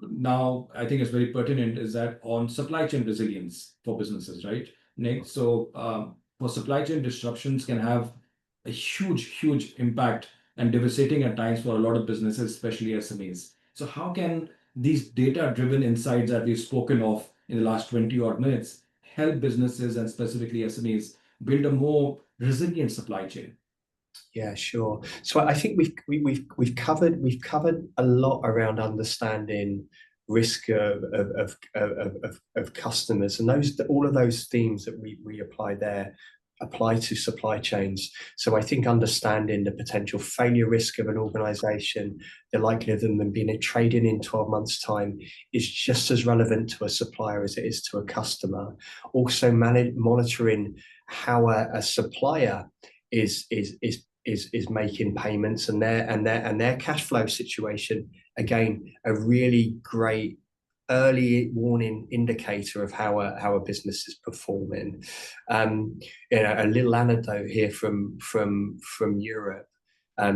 now I think it's very pertinent, is that on supply chain resilience for businesses, right, Nick? So for supply chain disruptions can have a huge impact and devastating at times for a lot of businesses, especially SMEs. So how can these data-driven insights that we've spoken of in the last 20 odd minutes help businesses and specifically SMEs build a more resilient supply chain? Yeah, sure. So I think we've covered a lot around understanding risk of customers, and all of those themes that we apply there apply to supply chains. So I think understanding the potential failure risk of an organization, the likelihood of them being trading in 12 months' time, is just as relevant to a supplier as it is to a customer. Also, monitoring how a supplier is making payments and their cash flow situation. Again, a really great early warning indicator of how a business is performing. A little anecdote here from Europe. I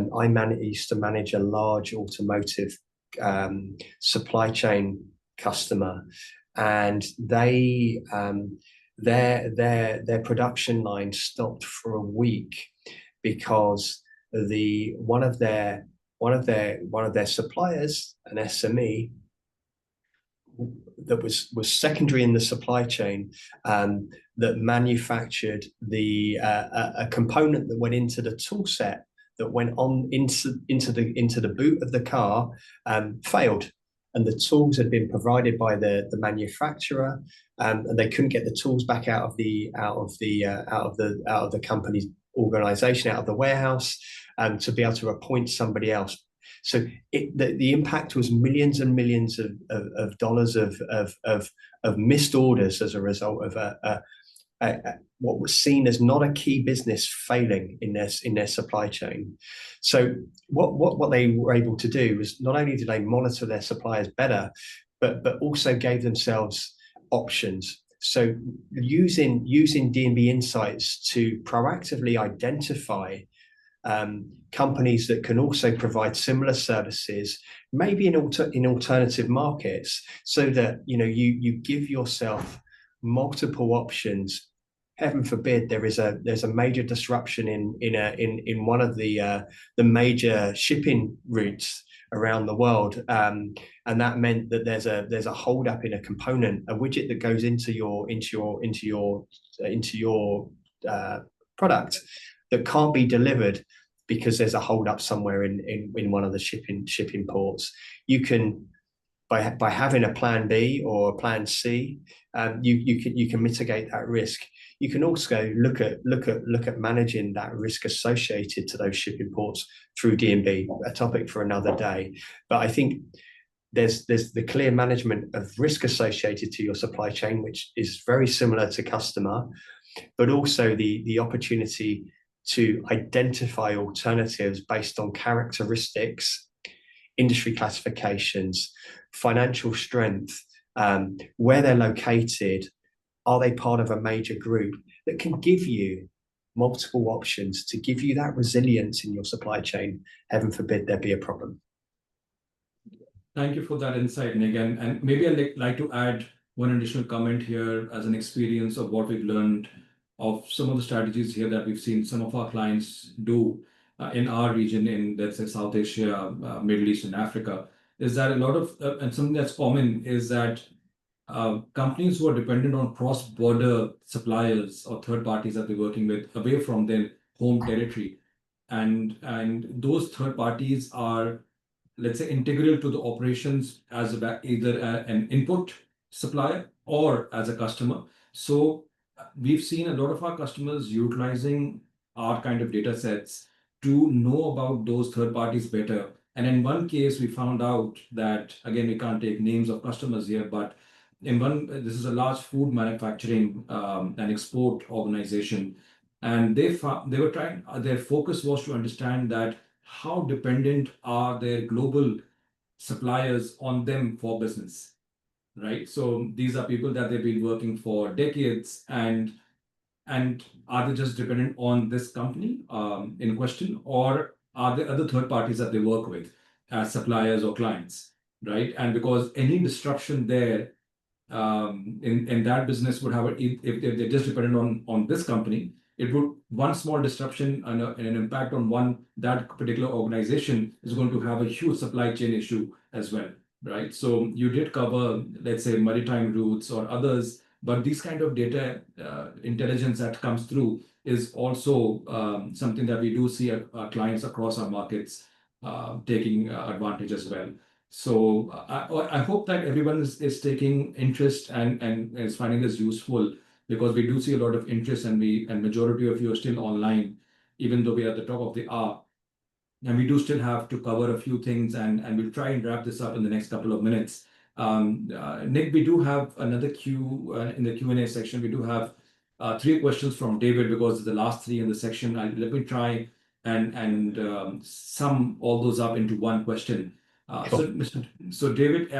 used to manage a large automotive supply chain customer, and their production line stopped for a week because one of their suppliers, an SME, that was secondary in the supply chain, that manufactured a component that went into the tool set that went on into the boot of the car, failed, and the tools had been provided by the manufacturer, and they couldn't get the tools back out of the company's organization, out of the warehouse, to be able to appoint somebody else. So the impact was millions and millions of dollars of missed orders as a result of what was seen as not a key business failing in their supply chain. So what they were able to do was, not only did they monitor their suppliers better, but also gave themselves options. So using D&B insights to proactively identify companies that can also provide similar services, maybe in alternative markets, so that you give yourself multiple options. Heaven forbid there's a major disruption in one of the major shipping routes around the world, and that meant that there's a hold up in a component, a widget that goes into your product, that can't be delivered because there's a hold up somewhere in one of the shipping ports. You can, by having a plan B or a plan C, you can mitigate that risk. You can also look at managing that risk associated to those shipping ports through D&B, a topic for another day. But I think there's the clear management of risk associated to your supply chain, which is very similar to customer, but also the opportunity to identify alternatives based on characteristics, industry classifications, financial strength, where they're located, are they part of a major group, that can give you multiple options to give you that resilience in your supply chain. Heaven forbid there be a problem. Thank you for that insight, Nick. And maybe I'd like to add one additional comment here as an experience of what we've learned of some of the strategies here that we've seen some of our clients do in our region, in, let's say, South Asia, Middle East, and Africa, is that a lot of, and something that's common is that companies who are dependent on cross-border suppliers or third parties that they're working with away from their home territory, and those third parties are, let's say, integral to the operations as either an input supplier or as a customer. So we've seen a lot of our customers utilizing our kind of data sets to know about those third parties better. And in one case, we found out that, again, we can't take names of customers here, but this is a large food manufacturing and export organization. And their focus was to understand that how dependent are their global suppliers on them for business, right? So these are people that they've been working for decades, and are they just dependent on this company in question, or are there other third parties that they work with as suppliers or clients, right? And because any disruption there in that business would have if they're just dependent on this company, it would one small disruption and an impact on that particular organization is going to have a huge supply chain issue as well, right? So you did cover, let's say, maritime routes or others, but these kind of data intelligence that comes through is also something that we do see our clients across our markets taking advantage as well. So I hope that everyone is taking interest and is finding this useful, because we do see a lot of interest, and majority of you are still online, even though we are at the top of the hour. And we do still have to cover a few things, and we'll try and wrap this up in the next couple of minutes. Nick, we do have another in the Q&A section. We do have 3 questions from David, because the last 3 in the section. Let me try and sum all those up into one question. So David,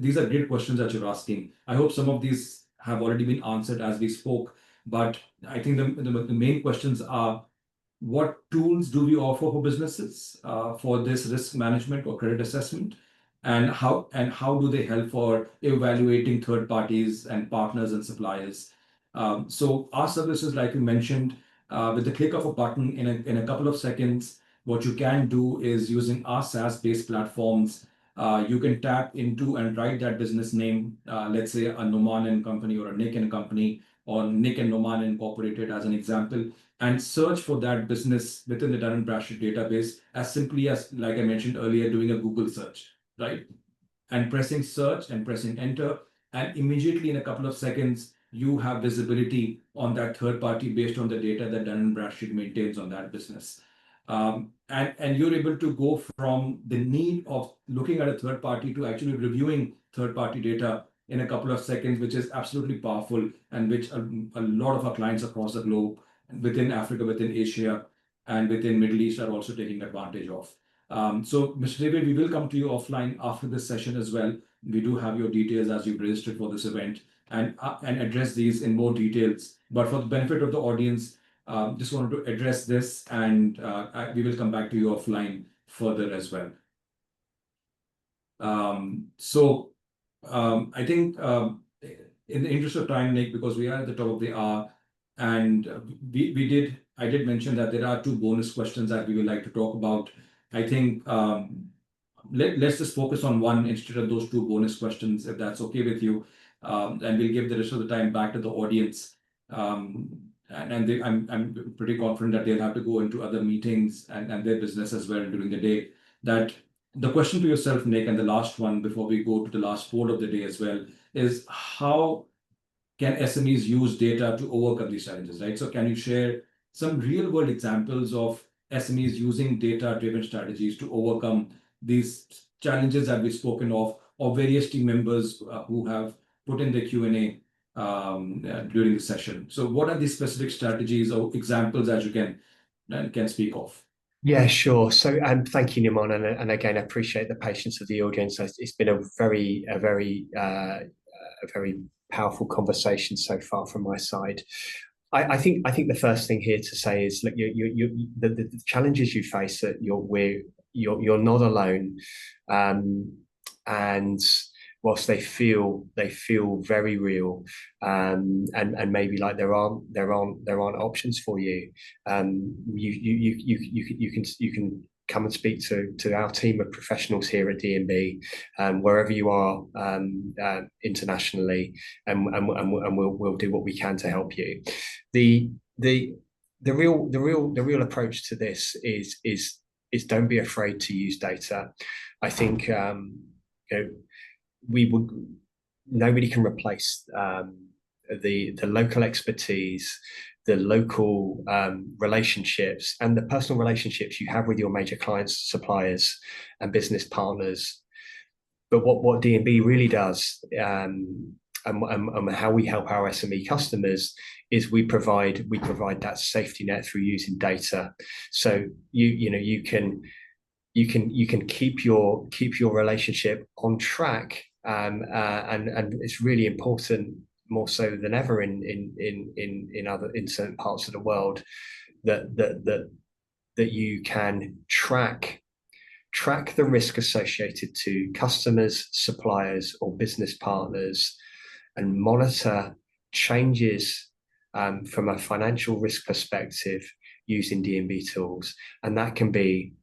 these are great questions that you're asking. I hope some of these have already been answered as we spoke, but I think the main questions are: what tools do we offer for businesses for this risk management or credit assessment, and how do they help for evaluating third parties and partners and suppliers? So our services, like you mentioned, with the click of a button in a couple of seconds, what you can do is, using our SaaS-based platforms, you can tap into and write that business name, let's say a Nauman and Company or a Nick and Company, or Nick and Nauman Incorporated as an example, and search for that business within the Dun & Bradstreet database as simply as, like I mentioned earlier, doing a Google search, right? And pressing search and pressing enter, and immediately in a couple of seconds, you have visibility on that third party based on the data that Dun & Bradstreet maintains on that business. And you're able to go from the need of looking at a third party to actually reviewing third party data in a couple of seconds, which is absolutely powerful, and which a lot of our clients across the globe, within Africa, within Asia, and within Middle East, are also taking advantage of. So, Mr. David, we will come to you offline after this session as well. We do have your details as you've registered for this event, and address these in more details. But for the benefit of the audience, just wanted to address this, and we will come back to you offline further as well. I think in the interest of time, Nick, because we are at the top of the hour, and I did mention that there are 2 bonus questions that we would like to talk about. I think let's just focus on one instead of those 2 bonus questions, if that's okay with you. And we'll give the rest of the time back to the audience. I'm pretty confident that they'll have to go into other meetings and their business as well during the day. That the question to yourself, Nick, and the last one before we go to the last poll of the day as well, is how can SMEs use data to overcome these challenges, right? So can you share some real world examples of SMEs using data-driven strategies to overcome these challenges that we've spoken of, or various team members who have put in the Q&A during the session? So what are these specific strategies or examples that you can speak of? Yeah, sure. So, thank you, Nauman, and again, I appreciate the patience of the audience. It's been a very powerful conversation so far from my side. I think the first thing here to say is, look, the challenges you face, that you're not alone, and whilst they feel very real, and maybe like there aren't options for you, you can come and speak to our team of professionals here at D&B, wherever you are internationally, and we'll do what we can to help you. The real approach to this is don't be afraid to use data. I think nobody can replace the local expertise, the local relationships, and the personal relationships you have with your major clients, suppliers, and business partners. But what D&B really does, and how we help our SME customers, is we provide that safety net through using data. So you can keep your relationship on track, and it's really important, more so than ever in certain parts of the world, that you can track the risk associated to customers, suppliers, or business partners, and monitor changes from a financial risk perspective using D&B tools. And that can be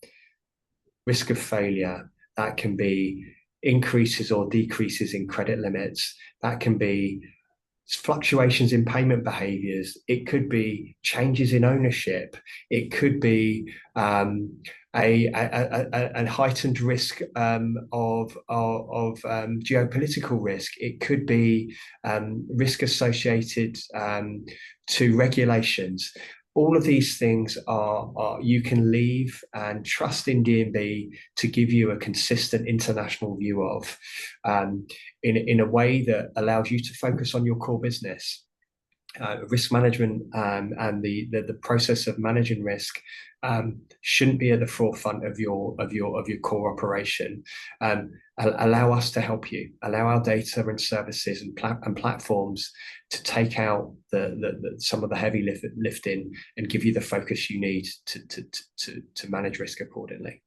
risk of failure, that can be increases or decreases in credit limits, that can be fluctuations in payment behaviors, it could be changes in ownership, it could be a heightened risk of geopolitical risk, it could be risk associated to regulations. All of these things are you can leave and trust in D&B to give you a consistent international view of, in a way that allows you to focus on your core business. Risk management and the process of managing risk shouldn't be at the forefront of your core operation. Allow us to help you. Allow our data and services and platforms to take out some of the heavy lifting and give you the focus you need to manage risk accordingly.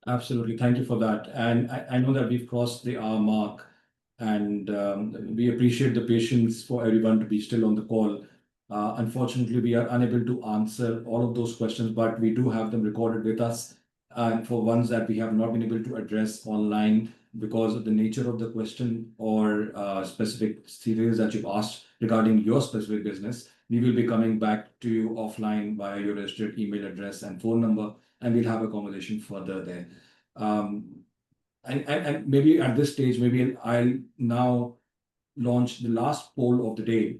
Absolutely, thank you for that. And I know that we've crossed the hour mark, and we appreciate the patience for everyone to be still on the call. Unfortunately, we are unable to answer all of those questions, but we do have them recorded with us. And for ones that we have not been able to address online because of the nature of the question or specific series that you've asked regarding your specific business, we will be coming back to you offline via your registered email address and phone number, and we'll have a conversation further there. And maybe at this stage, maybe I'll now launch the last poll of the day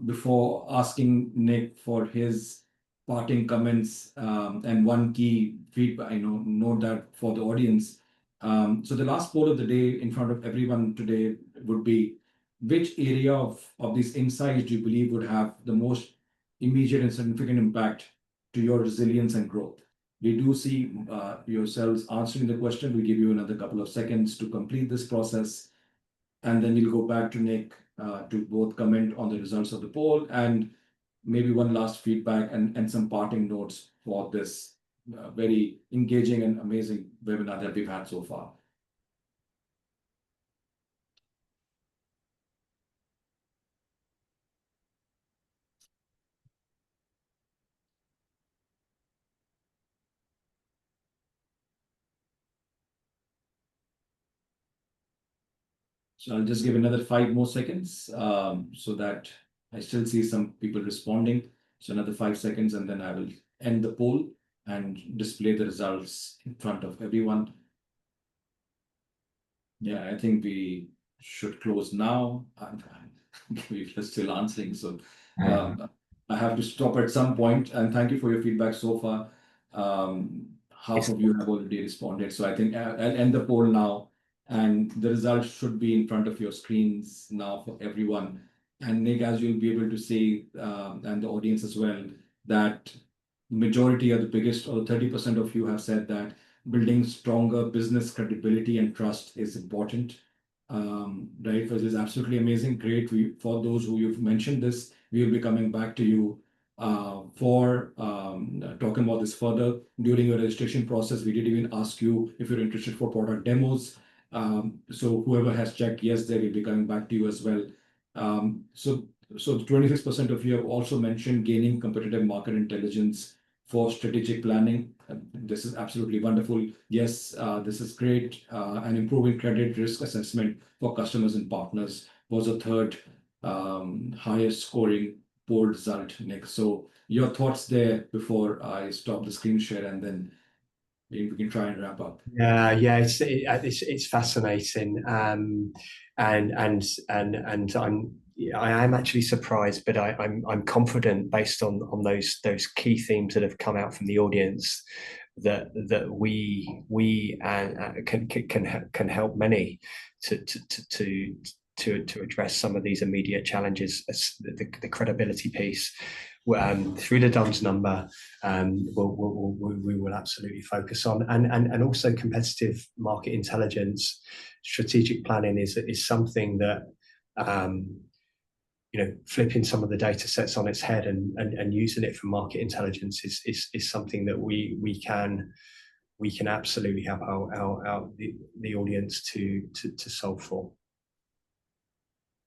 before asking Nick for his parting comments and one key feedback. Note that for the audience. So the last poll of the day in front of everyone today would be: which area of these insights do you believe would have the most immediate and significant impact to your resilience and growth? We do see yourselves answering the question. We give you another couple of seconds to complete this process, and then we'll go back to Nick to both comment on the results of the poll and maybe one last feedback and some parting notes for this very engaging and amazing webinar that we've had so far. So I'll just give another 5 more seconds so that I still see some people responding. So another 5 seconds, and then I will end the poll and display the results in front of everyone. Yeah, I think we should close now. We're still answering, so I have to stop at some point. And thank you for your feedback so far. Half of you have already responded, so I think I'll end the poll now. And the results should be in front of your screens now for everyone. And Nick, as you'll be able to see, and the audience as well, that majority of the biggest, or 30% of you have said that building stronger business credibility and trust is important. Right, which is absolutely amazing. Great. For those who you've mentioned this, we will be coming back to you for talking about this further. During your registration process, we did even ask you if you're interested for product demos. So whoever has checked yes, they will be coming back to you as well. So 26% of you have also mentioned gaining competitive market intelligence for strategic planning. This is absolutely wonderful. Yes, this is great. And improving credit risk assessment for customers and partners was the third highest scoring poll result, Nick. So your thoughts there before I stop the screen share and then Maybe we can try and wrap up. Yeah, it's fascinating, and I am actually surprised, but I'm confident based on those key themes that have come out from the audience that we can help many to address some of these immediate challenges. The credibility piece through the DUNS number, we will absolutely focus on, and also competitive market intelligence. Strategic planning is something that flipping some of the data sets on its head and using it for market intelligence is something that we can absolutely help the audience to solve for.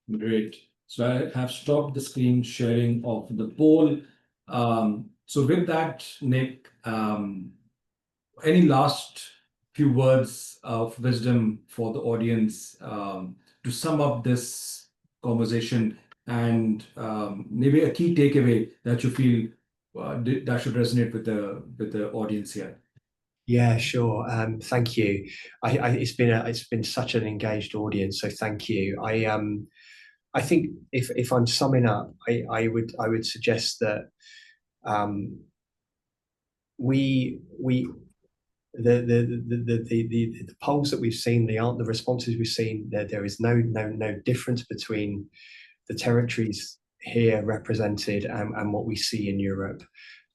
Great. So I have stopped the screen sharing of the poll. So with that, Nick, any last few words of wisdom for the audience to sum up this conversation, and maybe a key takeaway that you feel that should resonate with the audience here? Yeah, sure. Thank you. It's been such an engaged audience, so thank you. I think if I'm summing up, I would suggest that the polls that we've seen, the responses we've seen, there is no difference between the territories here represented and what we see in Europe.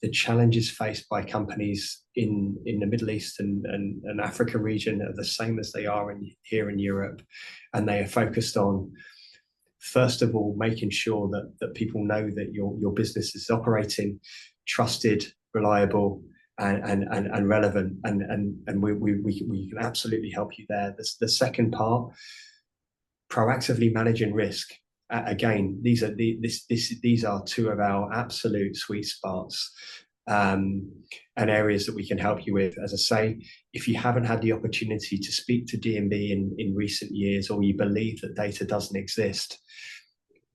The challenges faced by companies in the Middle East and Africa region are the same as they are here in Europe, and they are focused on, first of all, making sure that people know that your business is operating, trusted, reliable, and relevant, and we can absolutely help you there. The second part, proactively managing risk. Again, these are two of our absolute sweet spots, and areas that we can help you with. As I say, if you haven't had the opportunity to speak to D&B in recent years, or you believe that data doesn't exist,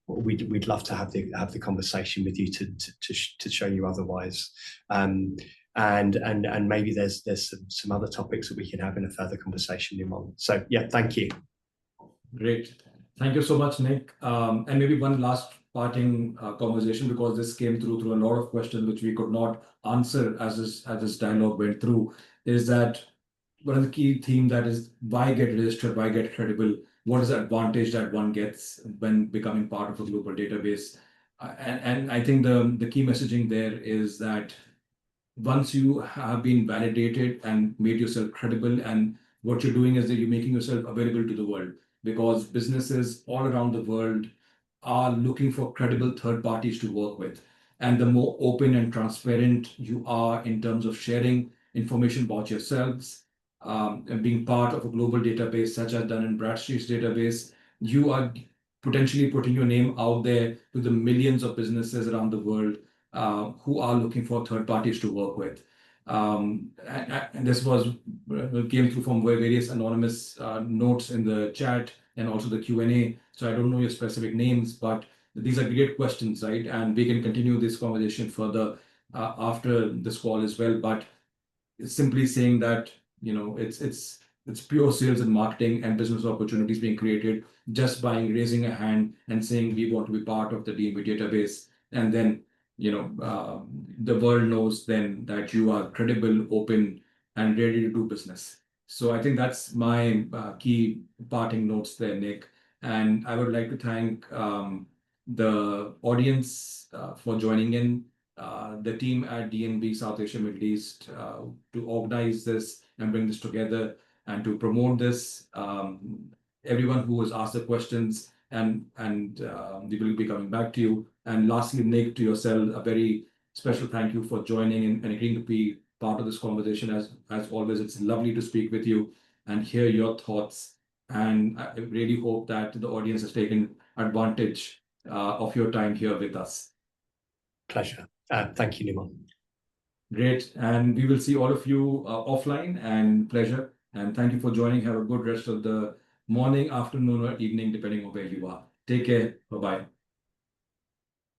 we'd love to have the conversation with you to show you otherwise. And maybe there's some other topics that we can have in a further conversation, Nauman. So yeah, thank you. Great. Thank you so much, Nick. And maybe one last parting conversation, because this came through a lot of questions which we could not answer as this dialogue went through, is that one of the key themes that is, why get registered, why get credible? What is the advantage that one gets when becoming part of a global database? And I think the key messaging there is that once you have been validated and made yourself credible, and what you're doing is that you're making yourself available to the world, because businesses all around the world are looking for credible third parties to work with. And the more open and transparent you are in terms of sharing information about yourselves, and being part of a global database such as Dun & Bradstreet's database, you are potentially putting your name out there to the millions of businesses around the world who are looking for third parties to work with. And this came through from various anonymous notes in the chat and also the Q&A. So I don't know your specific names, but these are great questions, right? And we can continue this conversation further after this call as well. But it's simply saying that, it's pure sales and marketing and business opportunities being created just by raising a hand and saying we want to be part of the D&B database, and then the world knows then that you are credible, open, and ready to do business. So I think that's my key parting notes there, Nick. And I would like to thank the audience for joining in, the team at D&B South Asia Middle East to organize this and bring this together and to promote this. Everyone who has asked the questions, and we will be coming back to you. And lastly, Nick, to yourself, a very special thank you for joining in and agreeing to be part of this conversation. As always, it's lovely to speak with you and hear your thoughts. And I really hope that the audience has taken advantage of your time here with us. Pleasure. Thank you, Nauman. Great. And we will see all of you offline, and pleasure. And thank you for joining. Have a good rest of the morning, afternoon, or evening, depending on where you are. Take care. Bye-bye.